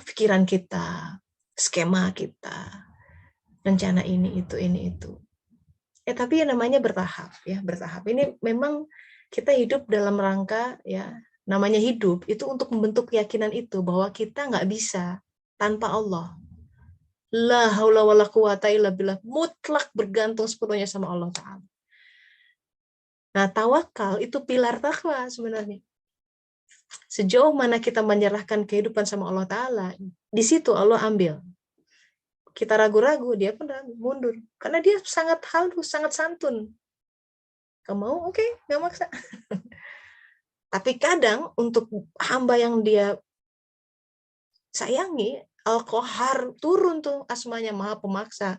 pikiran kita, skema kita, rencana ini itu. Tapi yang namanya bertahap ya, bertahap. Ini memang kita hidup dalam rangka ya, namanya hidup itu untuk membentuk keyakinan itu bahwa kita nggak bisa tanpa Allah. La haula wala quwata illa billah, mutlak bergantung sepenuhnya sama Allah Ta'ala. Nah, tawakal itu pilar takwa sebenarnya. Sejauh mana kita menyerahkan kehidupan sama Allah Ta'ala, di situ Allah ambil. Kita ragu-ragu, dia pun ragu, mundur. Karena dia sangat halus, sangat santun. Kamu mau? Oke, nggak maksa. Tapi kadang untuk hamba yang dia sayangi, Al-Qahar turun tuh asmanya, maha pemaksa.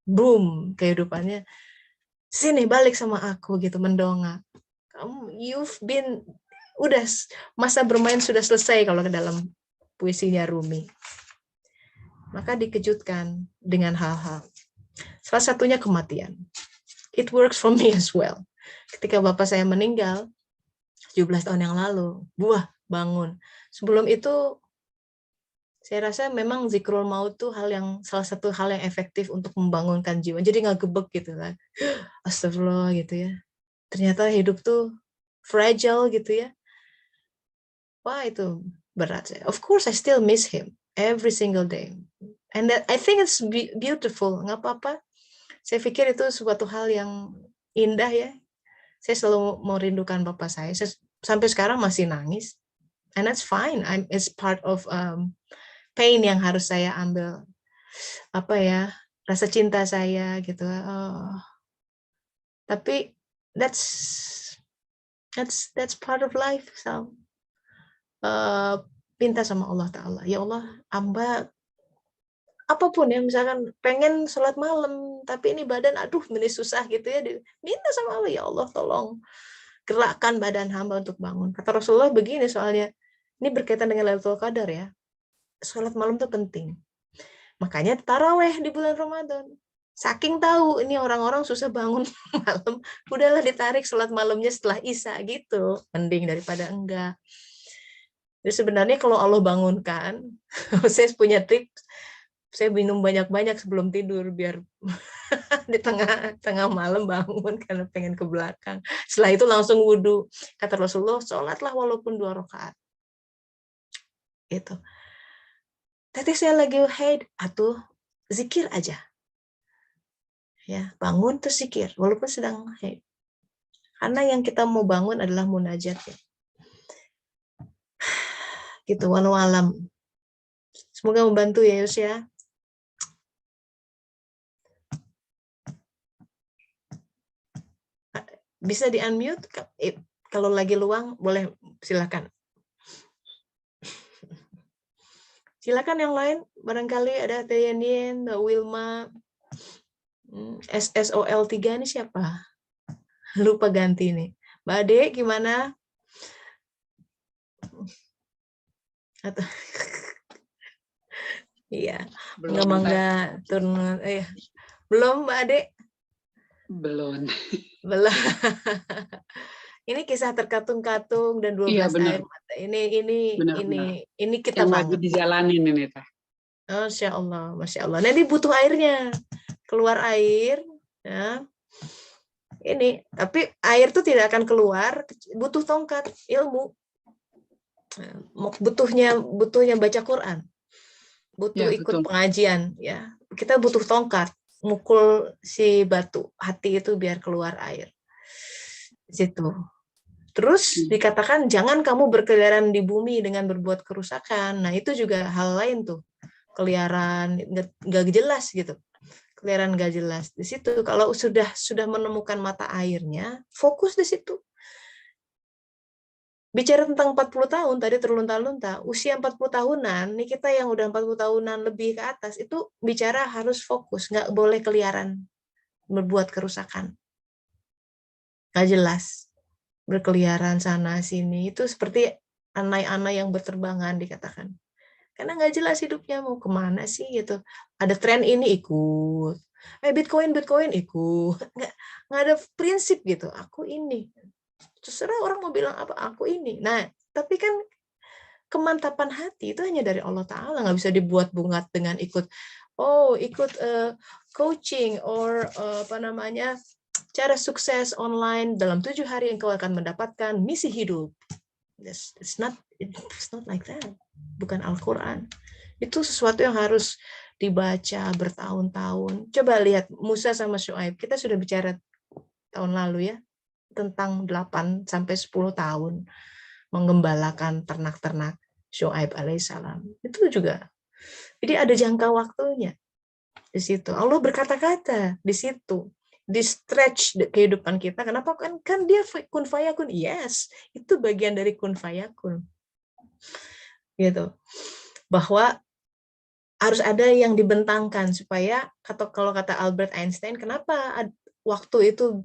Boom, kehidupannya. Sini balik sama aku gitu, mendongak. You've been, udah masa bermain sudah selesai kalau ke dalam puisinya Rumi. Maka dikejutkan dengan hal-hal. Salah satunya kematian. It works for me as well. Ketika bapak saya meninggal 17 tahun yang lalu, bangun. Sebelum itu saya rasa memang zikrul maut tuh salah satu hal yang efektif untuk membangunkan jiwa. Jadi nggak gebek gitu kan. Astagfirullah gitu ya. Ternyata hidup tuh fragile gitu ya. Wah itu berat. Of course I still miss him every single day. And I think it's beautiful. Nggak apa-apa. Saya pikir itu suatu hal yang indah ya. Saya selalu merindukan bapak saya. Sampai sekarang masih nangis. And that's fine. It's part of pain yang harus saya ambil. Rasa cinta saya gitu. Tapi that's part of life. So, minta sama Allah Ta'ala. Ya Allah, hamba apapun ya, misalkan pengen sholat malam, tapi ini badan, ini susah gitu ya. Minta sama Allah, ya Allah tolong gerakkan badan hamba untuk bangun. Kata Rasulullah begini soalnya, ini berkaitan dengan Lailatul Qadar ya. Sholat malam itu penting. Makanya taraweh di bulan Ramadan. Saking tahu ini orang-orang susah bangun malam, udahlah ditarik sholat malamnya setelah Isya gitu. Mending daripada enggak. Jadi sebenarnya kalau Allah bangunkan, saya punya tips, saya minum banyak-banyak sebelum tidur biar di tengah malam bangun karena pengen ke belakang. Setelah itu langsung wudhu. Kata Rasulullah, sholatlah walaupun 2 rakaat. Gitu. Tadi saya lagi haid, zikir aja. Ya, bangun terus zikir walaupun sedang haid. Karena yang kita mau bangun adalah munajat ya. Gitu, walau alam. Semoga membantu ya Yus ya. Bisa di-unmute? Kalau lagi luang, boleh silakan. Silakan yang lain, barangkali ada Teyanien, Mbak Wilma, SSOL3 ini siapa? Lupa ganti nih. Mbak Ade, gimana? Atau Iya, Belum mangga turun. Belum Mbak Ade? belum. Belum. Ini kisah terkatung-katung dan Iya 12 benar, air mata. Ini benar. kita Yang lagi banget. dijalanin ini teh. Masya Allah, Masya Allah. Nanti butuh airnya. Keluar air. Ya. Ini, tapi air itu tidak akan keluar, butuh tongkat, ilmu. Butuhnya baca Quran. Butuh Ya ikut betul. pengajian. Ya, kita butuh tongkat. Mukul si batu, hati itu biar keluar air. Di situ. Terus dikatakan jangan kamu berkeliaran di bumi dengan berbuat kerusakan. Nah itu juga hal lain tuh, keliaran nggak jelas gitu, keliaran nggak jelas. Di situ kalau sudah menemukan mata airnya, fokus di situ. Bicara tentang 40 tahun tadi terlunta-lunta, usia 40 tahunan, nih kita yang udah 40 tahunan lebih ke atas itu bicara harus fokus, nggak boleh keliaran berbuat kerusakan, nggak jelas. Berkeliaran sana sini itu seperti anai-anai yang berterbangan dikatakan, karena nggak jelas hidupnya mau kemana sih gitu. Ada tren ini ikut, Bitcoin ikut, nggak ada prinsip gitu. Aku ini terserah orang mau bilang apa, aku ini. Nah tapi kan kemantapan hati itu hanya dari Allah Ta'ala, nggak bisa dibuat bungat dengan ikut coaching or apa namanya, cara sukses online dalam 7 hari engkau akan mendapatkan misi hidup. It's not like that. Bukan Al-Quran. Itu sesuatu yang harus dibaca bertahun-tahun. Coba lihat Musa sama Syuaib. Kita sudah bicara tahun lalu ya, tentang 8 sampai 10 tahun menggembalakan ternak-ternak Syuaib alaihissalam. Itu juga. Jadi ada jangka waktunya di situ. Allah berkata-kata di situ. Di stretch kehidupan kita. Kenapa? Kan dia kun fayakun. Yes, itu bagian dari kun fayakun. Gitu. Bahwa harus ada yang dibentangkan supaya, kalau kata Albert Einstein, kenapa waktu itu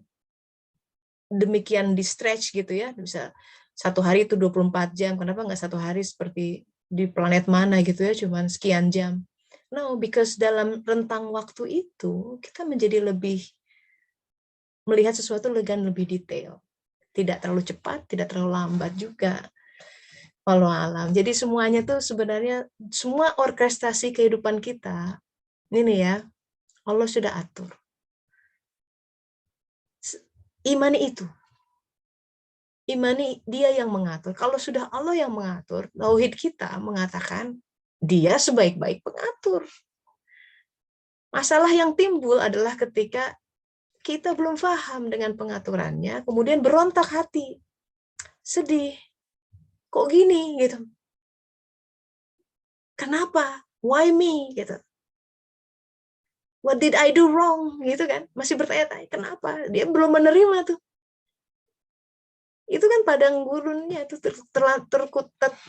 demikian di stretch gitu ya, bisa satu hari itu 24 jam, kenapa nggak satu hari seperti di planet mana gitu ya, cuman sekian jam. No, because dalam rentang waktu itu kita menjadi lebih melihat sesuatu dengan lebih detail, tidak terlalu cepat, tidak terlalu lambat juga. Walau alam. Jadi semuanya tuh sebenarnya semua orkestrasi kehidupan kita ini ya, Allah sudah atur. Imani itu. Imani dia yang mengatur. Kalau sudah Allah yang mengatur, tauhid kita mengatakan dia sebaik-baik pengatur. Masalah yang timbul adalah ketika kita belum paham dengan pengaturannya, kemudian berontak hati, sedih, kok gini gitu. Kenapa? Why me gitu. What did I do wrong gitu kan? Masih bertanya-tanya kenapa? Dia belum menerima tuh. Itu kan padang gurunnya itu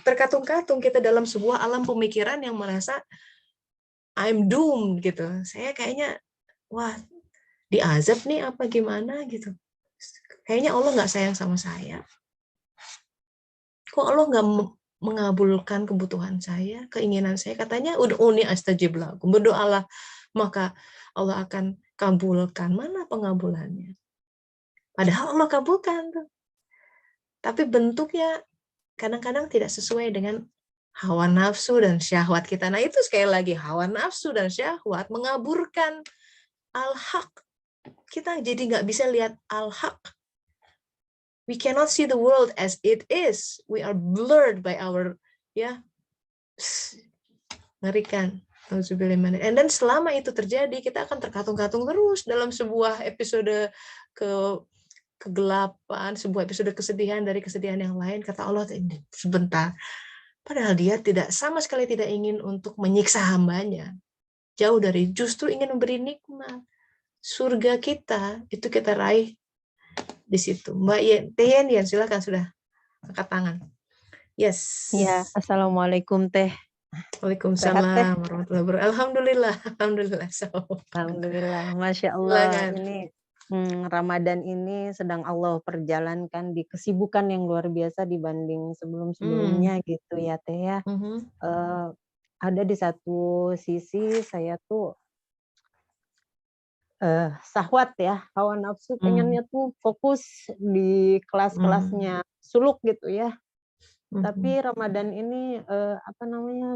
terkatung-katung kita dalam sebuah alam pemikiran yang merasa I'm doomed gitu. Saya kayaknya wah diazab nih apa gimana gitu. Kayaknya Allah nggak sayang sama saya. Kok Allah nggak mengabulkan kebutuhan saya, keinginan saya? Katanya ud'uni astajib lakum. Berdoalah maka Allah akan kabulkan. Mana pengabulannya? Padahal Allah kabulkan tuh. Tapi bentuknya kadang-kadang tidak sesuai dengan hawa nafsu dan syahwat kita. Nah itu sekali lagi hawa nafsu dan syahwat mengaburkan al-haq. Kita jadi nggak bisa lihat al-haq. We cannot see the world as it is. We are blurred by our, ngerikan. And then selama itu terjadi, kita akan terkatung-katung terus dalam sebuah episode kegelapan, sebuah episode kesedihan dari kesedihan yang lain. Kata Allah, sebentar. Padahal dia sama sekali tidak ingin untuk menyiksa hambanya. Jauh dari, justru ingin memberi nikmat. Surga kita, itu kita raih di situ. Mbak Yen, silakan sudah angkat tangan. Yes. Ya, assalamualaikum Teh. Waalaikumsalam warahmatullahi wabarakatuh. Alhamdulillah. Alhamdulillah, Masya Allah. Ini Ramadan ini sedang Allah perjalankan di kesibukan yang luar biasa dibanding sebelum-sebelumnya gitu ya Teh ya. ada di satu sisi saya tuh syahwat ya, hawa nafsu pengennya tuh fokus di kelas-kelasnya suluk gitu ya. Tapi Ramadan ini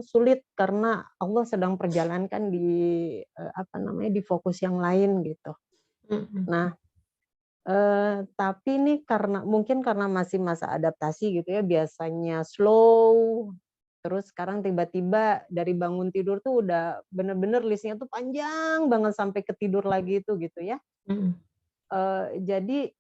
sulit karena Allah sedang perjalankan di di fokus yang lain gitu. Nah, tapi nih mungkin karena masih masa adaptasi gitu ya, biasanya slow, terus sekarang tiba-tiba dari bangun tidur tuh udah bener-bener listnya tuh panjang banget sampai ketidur lagi itu gitu ya. Jadi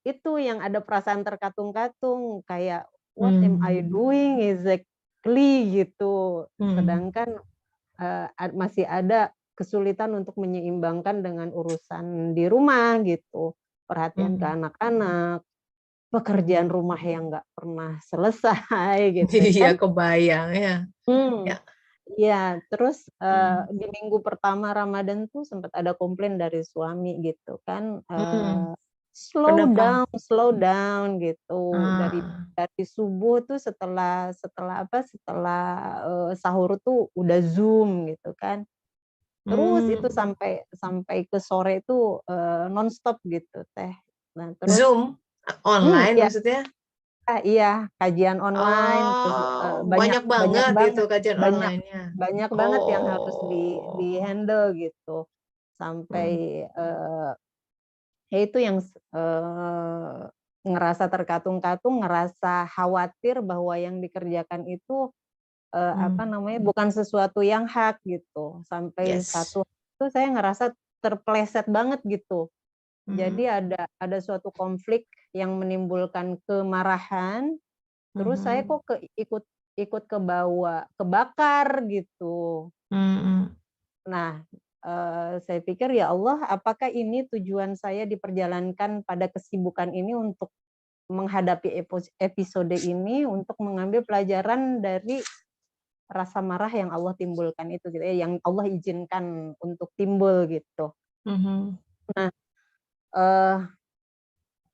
itu yang ada perasaan terkatung-katung kayak what am I doing exactly gitu. Sedangkan masih ada kesulitan untuk menyeimbangkan dengan urusan di rumah gitu, perhatian ke anak-anak, pekerjaan rumah yang nggak pernah selesai gitu Iya, kan. kebayang ya. Ya. Iya, terus di minggu pertama Ramadan tuh sempat ada komplain dari suami gitu kan, Kenapa? slow down gitu. Dari Ah. subuh tuh setelah sahur tuh udah Zoom gitu kan. Terus itu sampai ke sore itu nonstop gitu Teh. Nah terus Zoom? Online iya, maksudnya? iya, kajian online terus Oh, banyak banyak banyak banget itu banget kajian banyak online-nya. banyak banget yang harus Oh. di-handle gitu. Sampai ya itu yang ngerasa terkatung-katung, ngerasa khawatir bahwa yang dikerjakan itu bukan sesuatu yang hak gitu. Sampai Yes. satu itu saya ngerasa terpleset banget gitu. Jadi Mhm. ada suatu konflik yang menimbulkan kemarahan, terus saya Mhm. kok ikut kebakar gitu. Mhm. Nah, saya pikir ya Allah, apakah ini tujuan saya diperjalankan pada kesibukan ini untuk menghadapi episode ini, untuk mengambil pelajaran dari rasa marah yang Allah timbulkan itu gitu ya, yang Allah izinkan untuk timbul gitu. Mhm. Nah, eee,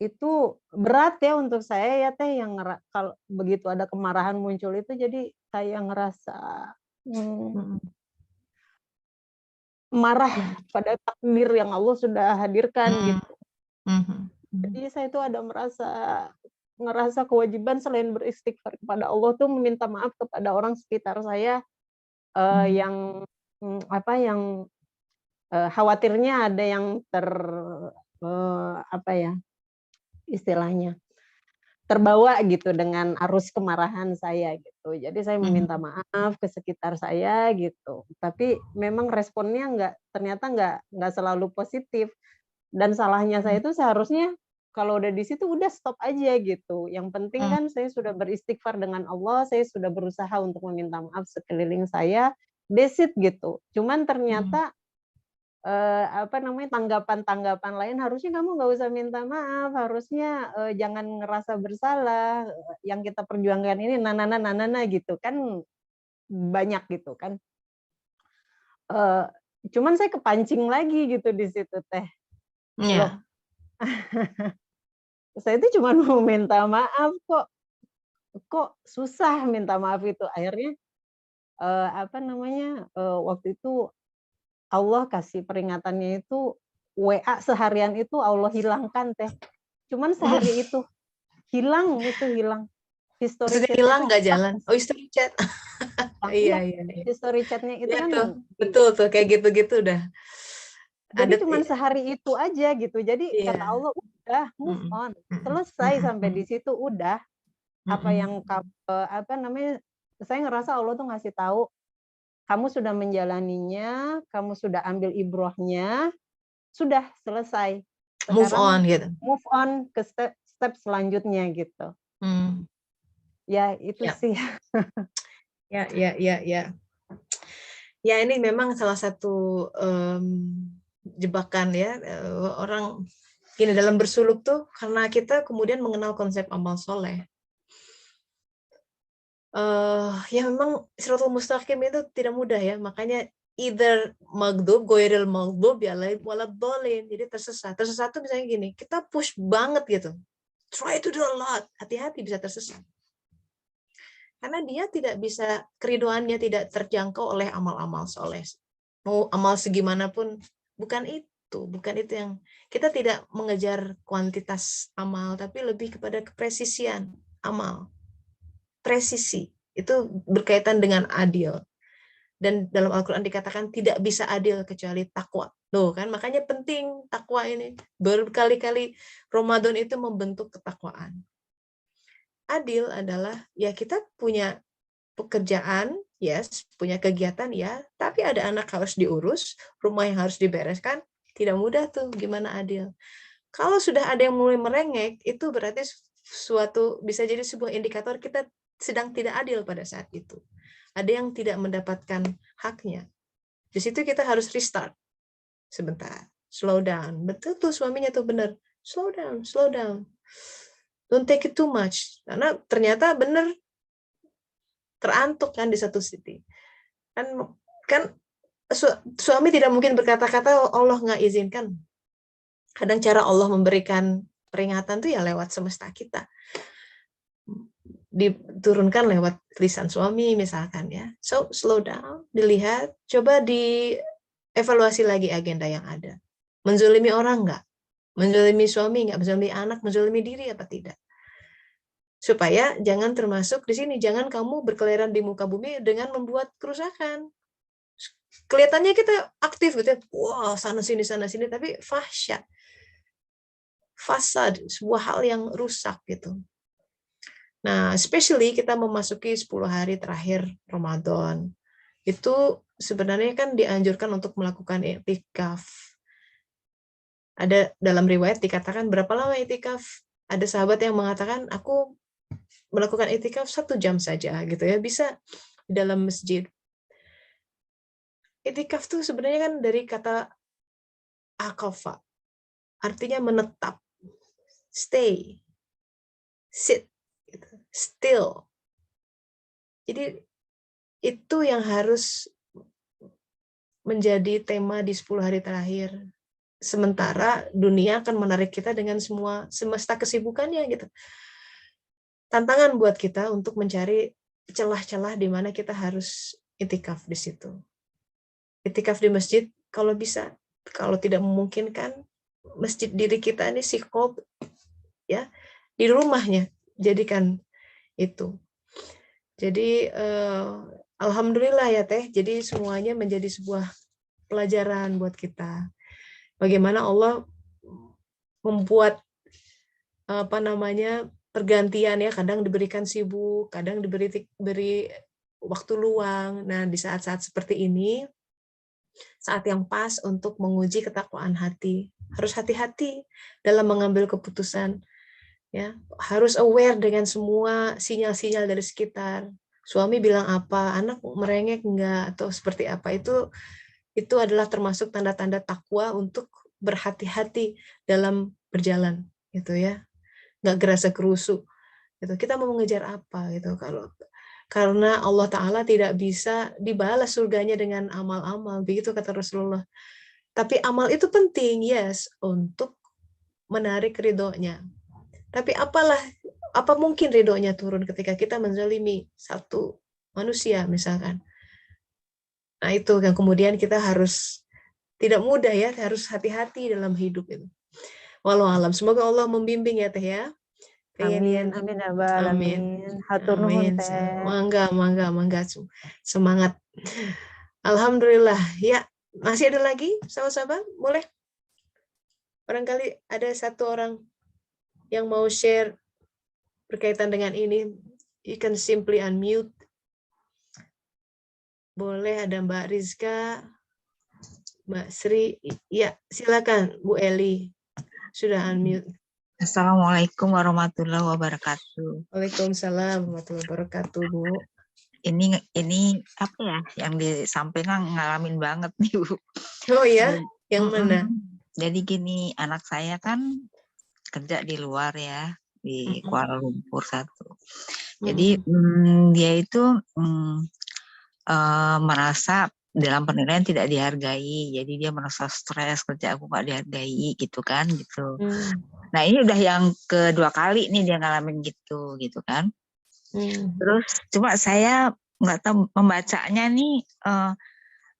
itu berat ya untuk saya ya Teh, yang kalau begitu ada kemarahan muncul itu jadi kayak ngerasa, Mhm. marah Mhm. pada takdir yang Allah sudah hadirkan Mhm. gitu. Mhm. Mhm. Jadi saya itu ada ngerasa kewajiban selain beristighfar kepada Allah tuh meminta maaf kepada orang sekitar saya, Mhm. yang, yang khawatirnya ada yang istilahnya, terbawa gitu dengan arus kemarahan saya gitu. Jadi saya meminta Mhm. maaf ke sekitar saya gitu. Tapi memang responnya ternyata nggak selalu positif. Dan salahnya saya itu seharusnya kalau udah di situ udah stop aja gitu. Yang penting Mhm. kan saya sudah beristighfar dengan Allah, saya sudah berusaha untuk meminta maaf sekeliling saya, that's it gitu. Cuman Mhm. ternyata tanggapan-tanggapan lain, harusnya kamu nggak usah minta maaf, harusnya, jangan ngerasa bersalah, yang kita perjuangkan ini gitu kan, banyak gitu kan. Eee, Cuman saya kepancing lagi gitu di situ Teh. Loh, Iya. saya itu cuma mau minta maaf kok susah minta maaf itu. Akhirnya, waktu itu Allah kasih peringatannya itu, WA seharian itu Allah hilangkan Teh. Cuman sehari itu hilang, history Maksudnya chat-nya hilang itu nggak hilang, jalan? Oh, history chat. Iya, iya, iya, iya. history chat-nya itu Iya kan tuh, betul tuh kayak gitu-gitu udah jadi ada cuman sehari itu aja gitu. Jadi kata iya. Allah, "Udah, move Mhm. on, Mhm. selesai Mhm. sampai di Mhm. situ, udah." Apa Mhm. yang saya ngerasa Allah tuh ngasih tahu, "Kamu sudah menjalaninya, kamu sudah ambil ibrahnya, sudah selesai. Move Sekarang on gitu. move on ke step step selanjutnya," gitu. Mmm. Ya itu Ya. sih. Ya, ya, ya, ya. Ya ini memang salah satu, jebakan ya, orang gini dalam bersuluk tuh karena kita kemudian mengenal konsep amal soleh. Ya memang Shirathul Mustaqim itu tidak mudah ya, makanya either maghdub, ghairil maghdubi alaihim waladdallin. Jadi tersesat. Tersesat tuh misalnya gini, kita push banget gitu. Try to do a lot, hati-hati bisa tersesat. Karena dia tidak bisa, keriduannya tidak terjangkau oleh amal-amal soleh. Mau amal segimanapun, bukan itu yang kita tidak mengejar kuantitas amal, tapi lebih kepada kepresisian amal. Presisi itu berkaitan dengan adil. Dan dalam Al-Quran dikatakan tidak bisa adil kecuali takwa. Loh kan, makanya penting takwa ini. Berkali-kali Ramadan itu membentuk ketakwaan. Adil adalah ya kita punya pekerjaan, yes, punya kegiatan ya, tapi ada anak harus diurus, rumah yang harus dibereskan, tidak mudah tuh, gimana adil. Kalau sudah ada yang mulai merengek, itu berarti suatu, bisa jadi sebuah indikator kita sedang tidak adil pada saat itu. Ada yang tidak mendapatkan haknya. Di situ kita harus restart. Sebentar, slow down. Betul tuh suaminya tuh benar. Slow down, slow down. Don't take it too much. Karena ternyata benar terantuk kan di satu sisi. Kan suami tidak mungkin berkata-kata Allah nggak izinkan. Kadang cara Allah memberikan peringatan tuh ya lewat semesta kita. Diturunkan lewat lisan suami misalkan ya. So slow down, dilihat, coba dievaluasi lagi agenda yang ada. Menzolimi orang nggak? Menzolimi suami nggak? Menzolimi anak? Menzolimi diri apa tidak? Supaya jangan termasuk di sini, jangan kamu berkeliaran di muka bumi dengan membuat kerusakan. Kelihatannya kita aktif gitu ya, wah sana sini, tapi fahsyat, fasad, sebuah hal yang rusak gitu. Nah, especially kita memasuki 10 hari terakhir Ramadan. Itu sebenarnya kan dianjurkan untuk melakukan i'tikaf. Ada dalam riwayat dikatakan berapa lama i'tikaf? Ada sahabat yang mengatakan aku melakukan i'tikaf 1 jam saja gitu ya, bisa di dalam masjid. I'tikaf tuh sebenarnya kan dari kata aqafa, artinya menetap, stay, sit, gitu, still. Jadi itu yang harus menjadi tema di 10 hari terakhir. Sementara dunia akan menarik kita dengan semua semesta kesibukannya gitu. Tantangan buat kita untuk mencari celah-celah di mana kita harus i'tikaf di situ. I'tikaf di masjid kalau bisa, kalau tidak memungkinkan masjid diri kita ini sikop ya di rumahnya jadikan itu. Jadi alhamdulillah ya Teh, jadi semuanya menjadi sebuah pelajaran buat kita. Bagaimana Allah membuat pergantian ya, kadang diberikan sibuk, kadang diberi waktu luang. Nah, di saat-saat seperti ini, saat yang pas untuk menguji ketakwaan hati. Harus hati-hati dalam mengambil keputusan. Ya, harus aware dengan semua sinyal-sinyal dari sekitar. Suami bilang apa, anak merengek enggak, atau seperti apa, itu adalah termasuk tanda-tanda takwa untuk berhati-hati dalam berjalan, gitu ya. Nggak gerasa gerusu gitu. Kita mau mengejar apa gitu, karena Allah Ta'ala tidak bisa dibalas surganya dengan amal-amal, begitu kata Rasulullah. Tapi amal itu penting, yes, untuk menarik ridhonya. Tapi apa mungkin ridhonya turun ketika kita menzalimi satu manusia misalkan. Nah itu yang kemudian kita harus tidak mudah ya, harus hati-hati dalam hidup itu. Walau alam, semoga Allah membimbing ya Teh ya. Amin, amin ya Rabbal alamin. Hatur nuhun Teh. Mangga. Semangat. Alhamdulillah. Ya, masih ada lagi sahabat-sahabat? Boleh? Barangkali ada satu orang yang mau share berkaitan dengan ini. You can simply unmute. Boleh, ada Mbak Rizka, Mbak Sri. Ya, silakan Bu Eli. Sudah unmute. Assalamualaikum warahmatullahi wabarakatuh. Waalaikumsalam warahmatullahi wabarakatuh, Bu. Ini apa ya yang disampaikan ngalamin banget nih, Bu. Oh ya, yang mana? Jadi gini, anak saya kan kerja di luar ya, di Kuala Lumpur satu. Jadi dia itu merasa dalam penilaian tidak dihargai, jadi dia merasa stres, kerja aku nggak dihargai gitu kan, gitu. Nah ini udah yang kedua kali nih dia ngalamin gitu kan. Terus cuma saya nggak tahu membacanya nih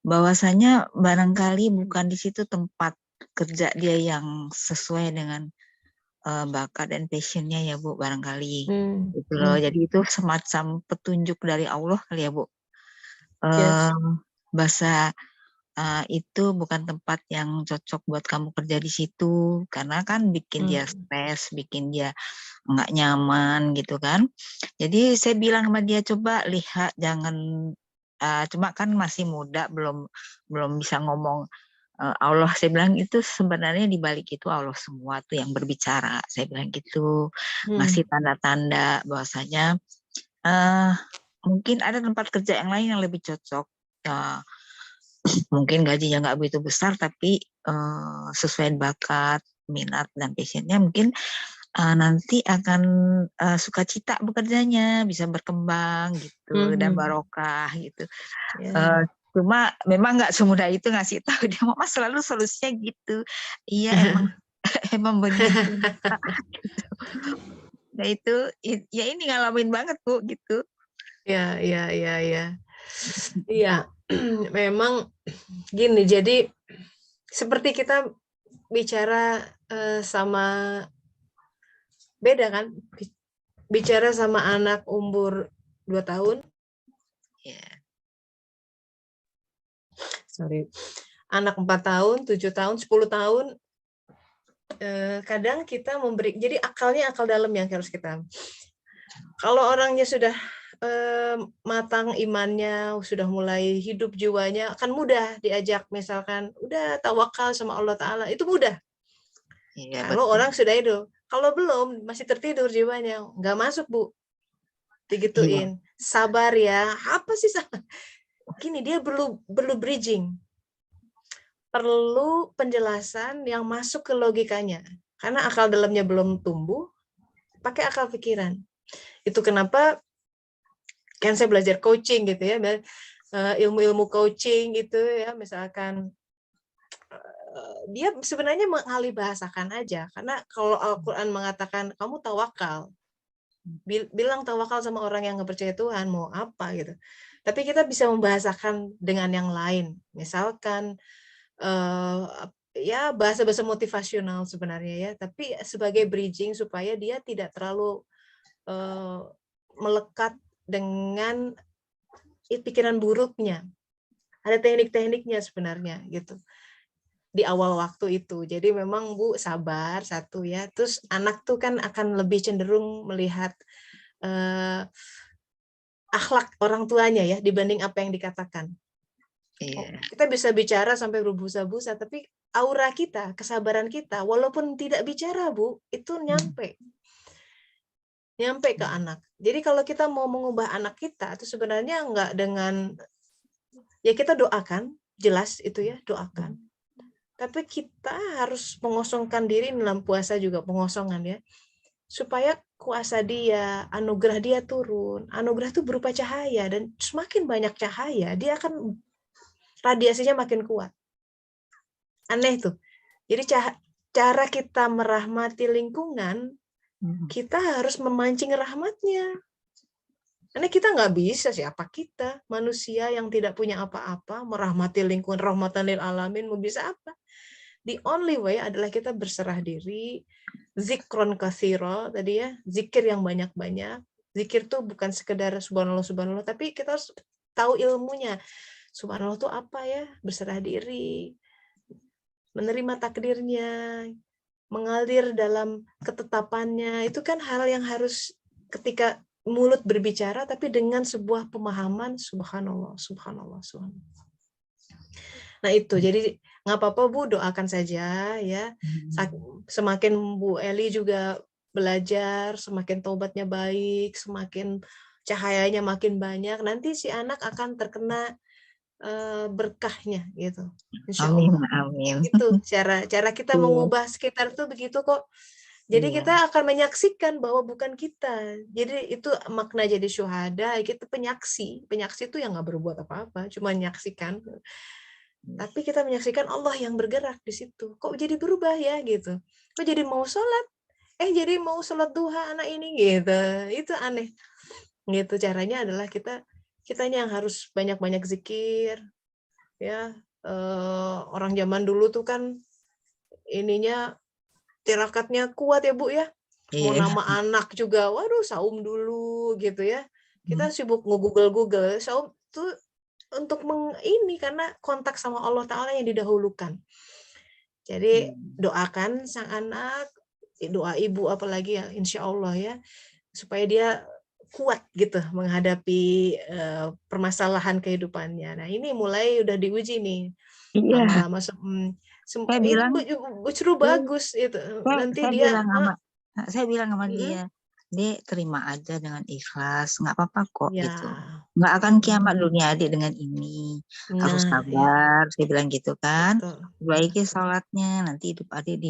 bahwasanya barangkali bukan di situ tempat kerja dia yang sesuai dengan bakat dan passionnya ya Bu, barangkali gitu loh. Jadi itu semacam petunjuk dari Allah kali ya Bu. Yes. Bahasa itu bukan tempat yang cocok buat kamu kerja di situ karena kan bikin dia stres, bikin dia nggak nyaman gitu kan. Jadi saya bilang sama dia, coba lihat, jangan cuma kan masih muda, belum bisa ngomong Allah. Saya bilang itu sebenarnya di balik itu Allah semua tuh yang berbicara. Saya bilang gitu, ngasih tanda-tanda bahwasanya mungkin ada tempat kerja yang lain yang lebih cocok. Mungkin gajinya nggak begitu besar, tapi sesuai bakat, minat, dan passionnya mungkin nanti akan sukacita bekerjanya, bisa berkembang gitu, dan barokah gitu. Cuma memang nggak semudah itu ngasih tahu dia, Mama selalu solusinya gitu. Iya emang emang begitu. Gitu. Nah itu ya ini ngalamin banget Bu gitu. Ya. Iya, memang gini. Jadi seperti kita bicara sama beda kan, bicara sama anak umur 2 tahun. Sorry. Anak 4 tahun, 7 tahun, 10 tahun. Kadang kita memberi, jadi akalnya akal dalam yang harus kita. Kalau orangnya sudah matang imannya, sudah mulai hidup jiwanya, akan mudah diajak, misalkan udah tawakal sama Allah Ta'ala, itu mudah. Kalau orang sudah itu, kalau belum, masih tertidur jiwanya, nggak masuk Bu, digituin. Sabar ya, apa sih sabar? Gini, dia perlu bridging, perlu penjelasan yang masuk ke logikanya, karena akal dalamnya belum tumbuh, pakai akal pikiran. Itu kenapa kan saya belajar coaching gitu ya, ilmu-ilmu coaching gitu ya, misalkan dia sebenarnya mengalih bahasakan aja, karena kalau Al-Quran mengatakan kamu tawakal, bilang tawakal sama orang yang nggak percaya Tuhan, mau apa gitu. Tapi kita bisa membahasakan dengan yang lain, misalkan ya bahasa-bahasa motivasional sebenarnya ya, tapi sebagai bridging supaya dia tidak terlalu melekat dengan pikiran buruknya. Ada teknik-tekniknya sebenarnya gitu di awal waktu itu. Jadi memang Bu sabar satu ya. Terus anak tuh kan akan lebih cenderung melihat akhlak orang tuanya ya dibanding apa yang dikatakan. Kita bisa bicara sampai berbusa-busa, tapi aura kita, kesabaran kita, walaupun tidak bicara Bu, itu nyampe ke anak. Jadi kalau kita mau mengubah anak kita itu sebenarnya enggak dengan, ya kita doakan, jelas itu ya, doakan. Tapi kita harus mengosongkan diri dalam puasa juga, pengosongan ya, supaya kuasa dia, anugerah dia turun. Anugerah itu berupa cahaya, dan semakin banyak cahaya dia akan radiasinya makin kuat. Aneh tuh. Jadi cara kita merahmati lingkungan, kita harus memancing rahmatnya. Karena kita nggak bisa, siapa kita, manusia yang tidak punya apa-apa, merahmati lingkungan, rahmatan lil alamin, mau bisa apa? The only way adalah kita berserah diri, zikron katsira, tadi ya, zikir yang banyak-banyak. Zikir tuh bukan sekedar subhanallah, subhanallah, tapi kita harus tahu ilmunya. Subhanallah itu apa ya? Berserah diri, menerima takdirnya, mengalir dalam ketetapannya. Itu kan hal yang harus ketika mulut berbicara, tapi dengan sebuah pemahaman subhanallah, subhanallah, subhanallah. Nah itu, jadi nggak apa-apa Bu, doakan saja ya. Semakin Bu Eli juga belajar, semakin taubatnya baik, semakin cahayanya makin banyak, nanti si anak akan terkena berkahnya gitu. Insya Allah. Amin. Itu cara kita mengubah sekitar tuh begitu kok. Jadi kita akan menyaksikan bahwa bukan kita. Jadi itu makna jadi syuhada, kita penyaksi. Penyaksi itu yang nggak berbuat apa-apa, cuma menyaksikan. Tapi kita menyaksikan Allah yang bergerak di situ. Kok jadi berubah ya gitu. Kok jadi mau sholat? Jadi mau sholat duha anak ini gitu. Itu aneh. Gitu caranya adalah kitanya yang harus banyak-banyak zikir, ya. Orang zaman dulu tuh kan ininya tirakatnya kuat ya Bu ya. Mau Iya. nama anak juga, waduh saum dulu gitu ya. Kita Hmm. sibuk nge-Google, saum tuh untuk ini karena kontak sama Allah Ta'ala yang didahulukan. Jadi doakan sang anak, doa ibu apalagi ya insya Allah ya, supaya dia kuat gitu menghadapi permasalahan kehidupannya. Nah ini mulai udah diuji nih. Iya, Lama-lama saya itu bilang, justru bagus itu. Nanti saya dia bilang sama mm-mm. dia, Dek terima aja dengan ikhlas, nggak apa-apa kok Ya, gitu. Nggak akan kiamat mm-mm. dunia adik dengan ini. Harus Nah ya sabar, saya bilang gitu kan. betul. Perbaiki sholatnya, nanti hidup adik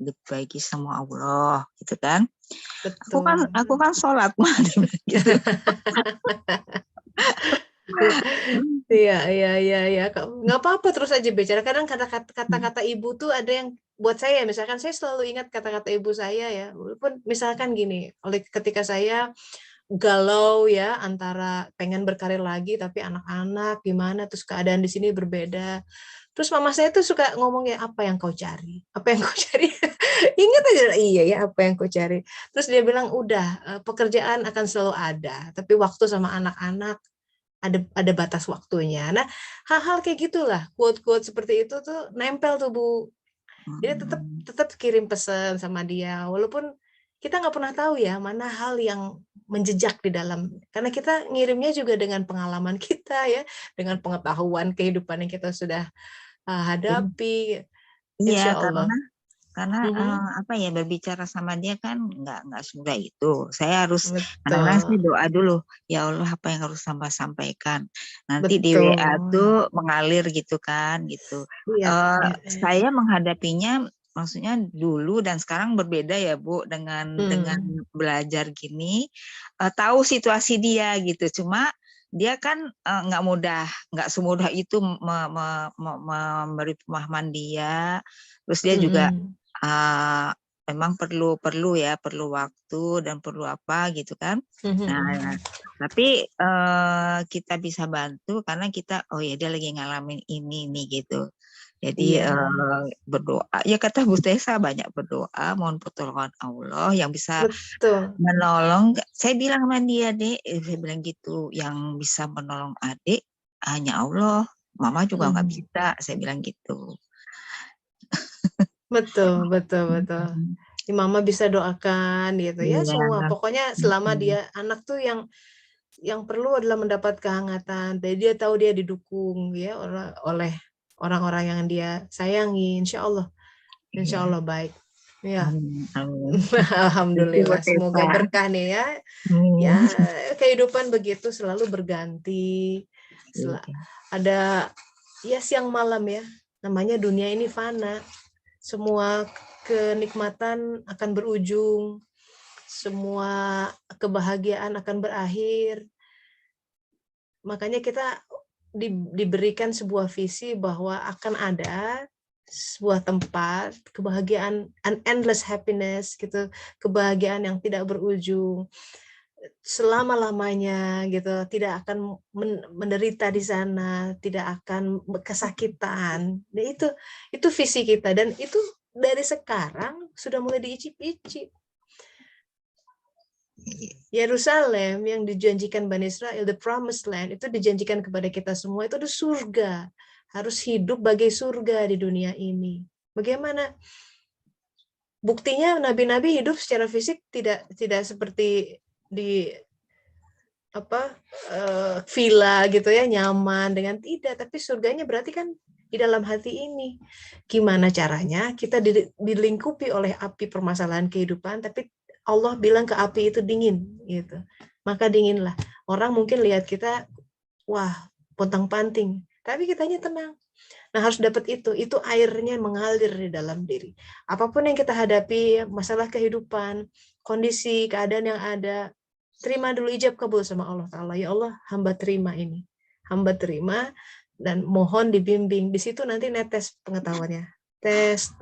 diperbaiki sama Allah, gitu kan. Betul. Aku kan sholat mah, dia bilang gitu. Iya, iya, iya, iya. Nggak apa-apa terus aja bicara. Kadang kata-kata ibu tuh ada yang buat saya, misalkan saya selalu ingat kata-kata ibu saya ya. Walaupun misalkan gini, ketika saya galau ya antara pengen berkarir lagi tapi anak-anak gimana, terus keadaan di sini berbeda. Terus mama saya tuh suka ngomong ya, apa yang kau cari? Apa yang kau cari? Ingat aja, iya ya, apa yang kau cari? Terus dia bilang, udah, pekerjaan akan selalu ada, tapi waktu sama anak-anak ada batas waktunya. Nah, hal-hal kayak gitulah, quote-quote seperti itu tuh nempel tuh Bu. Jadi tetap kirim pesan sama dia, walaupun kita nggak pernah tahu ya mana hal yang menjejak di dalam, karena kita ngirimnya juga dengan pengalaman kita ya, dengan pengetahuan kehidupan yang kita sudah hadapi, Iya, insya Allah. karena apa ya, berbicara sama dia kan nggak semudah itu. Saya harus kadang-kadang sih Betul, doa dulu, ya Allah apa yang harus hamba sampaikan. Nanti di betul. WA tuh mengalir gitu kan, gitu. Iya, iya. Saya menghadapinya, maksudnya dulu dan sekarang berbeda ya Bu, dengan belajar gini, tahu situasi dia gitu. Cuma dia kan nggak mudah, nggak semudah itu memberi pemahaman dia. Terus dia juga memang perlu waktu dan perlu apa gitu kan. Nah, tapi kita bisa bantu karena kita, oh ya dia lagi ngalamin ini nih gitu. Jadi Iya, berdoa, ya kata Bu Tessa, banyak berdoa, mohon pertolongan Allah yang bisa betul. menolong. Saya bilang sama dia, Dek, saya bilang gitu, yang bisa menolong adik hanya Allah. Mama juga nggak bisa, saya bilang gitu. Betul, betul, betul. Mama bisa doakan gitu ya, Iya. semua. Pokoknya selama dia anak tuh yang perlu adalah mendapat kehangatan. Jadi dia tahu dia didukung ya oleh orang-orang yang dia sayangi. Insya Allah baik. Ya, Amin. alhamdulillah. Semoga berkah nih ya. Ya, kehidupan begitu selalu berganti. Ada ya siang malam ya. Namanya dunia ini fana. Semua kenikmatan akan berujung, semua kebahagiaan akan berakhir. Makanya kita diberikan sebuah visi bahwa akan ada sebuah tempat kebahagiaan, an endless happiness gitu, kebahagiaan yang tidak berujung selama-lamanya gitu, tidak akan menderita di sana, tidak akan kesakitan. Nah, itu visi kita dan itu dari sekarang sudah mulai diicip-icip. Yerusalem yang dijanjikan Bani Israel, the promised land, itu dijanjikan kepada kita semua, itu ada surga. Harus hidup bagai surga di dunia ini. Bagaimana? Buktinya nabi-nabi hidup secara fisik tidak seperti di villa gitu ya, nyaman dengan tidak, tapi surganya berarti kan di dalam hati ini. Gimana caranya kita dilingkupi oleh api permasalahan kehidupan, tapi Allah bilang ke api itu dingin gitu. Maka dinginlah. Orang mungkin lihat kita, wah, pontang-panting, tapi kitanya tenang. Nah, harus dapat itu airnya mengalir di dalam diri. Apapun yang kita hadapi, masalah kehidupan, kondisi, keadaan yang ada, terima dulu, ijab kabul sama Allah Ta'ala. Ya Allah, hamba terima ini. Hamba terima dan mohon dibimbing. Di situ nanti netes pengetahuannya. tes.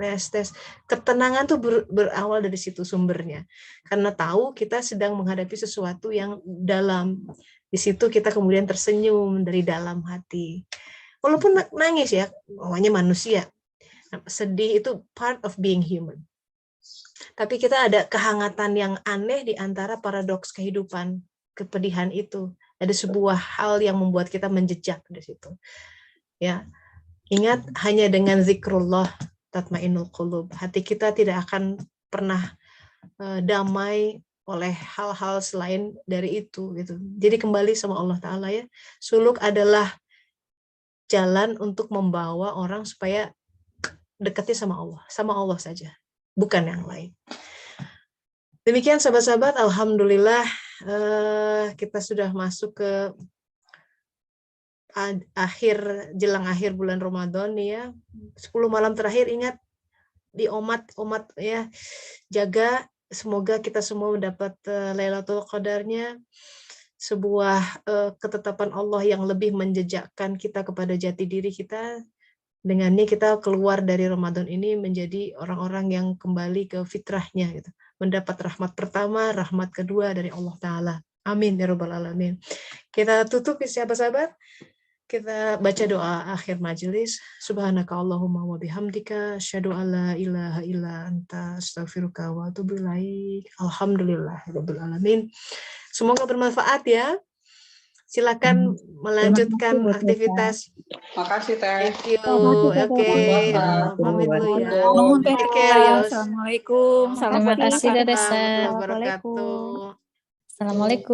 Ketenangan tuh berawal dari situ sumbernya. Karena tahu kita sedang menghadapi sesuatu yang dalam. Di situ kita kemudian tersenyum dari dalam hati. Walaupun nangis ya, namanya manusia. Sedih itu part of being human. Tapi kita ada kehangatan yang aneh di antara paradoks kehidupan, kepedihan itu. Ada sebuah hal yang membuat kita menjejak di situ. Ya. Ingat, hanya dengan zikrullah tatmainul qulub. Hati kita tidak akan pernah damai oleh hal-hal selain dari itu gitu. Jadi kembali sama Allah Ta'ala ya. Suluk adalah jalan untuk membawa orang supaya dekatnya sama Allah saja, bukan yang lain. Demikian sahabat-sahabat, alhamdulillah kita sudah masuk ke jelang akhir bulan Ramadan ya. 10 malam terakhir, ingat di omat ya, jaga semoga kita semua mendapat Lailatul Qadarnya, sebuah ketetapan Allah yang lebih menjejakkan kita kepada jati diri kita. Dengannya kita keluar dari Ramadan ini menjadi orang-orang yang kembali ke fitrahnya gitu. Mendapat rahmat pertama, rahmat kedua dari Allah Ta'ala. Amin ya rabbal alamin. Kita tutup ya sahabat-sahabat. Kita baca doa akhir majelis. Subhanaka Allahumma wa bihamdika asyhadu an la ilaha illa anta astaghfiruka wa atubu ilaik. Alhamdulillahirabbil alamin. Semoga bermanfaat ya. Silakan melanjutkan aktivitas. Makasih Teh. Thank you. Makasih, Oke. Pamit dulu ya. Nuhun Teh. Take care, Yos. Assalamualaikum. Salam Terima buat kasih, anak-anak. Dada Sa. Warahmatullahi wabarakatuh. Assalamualaikum.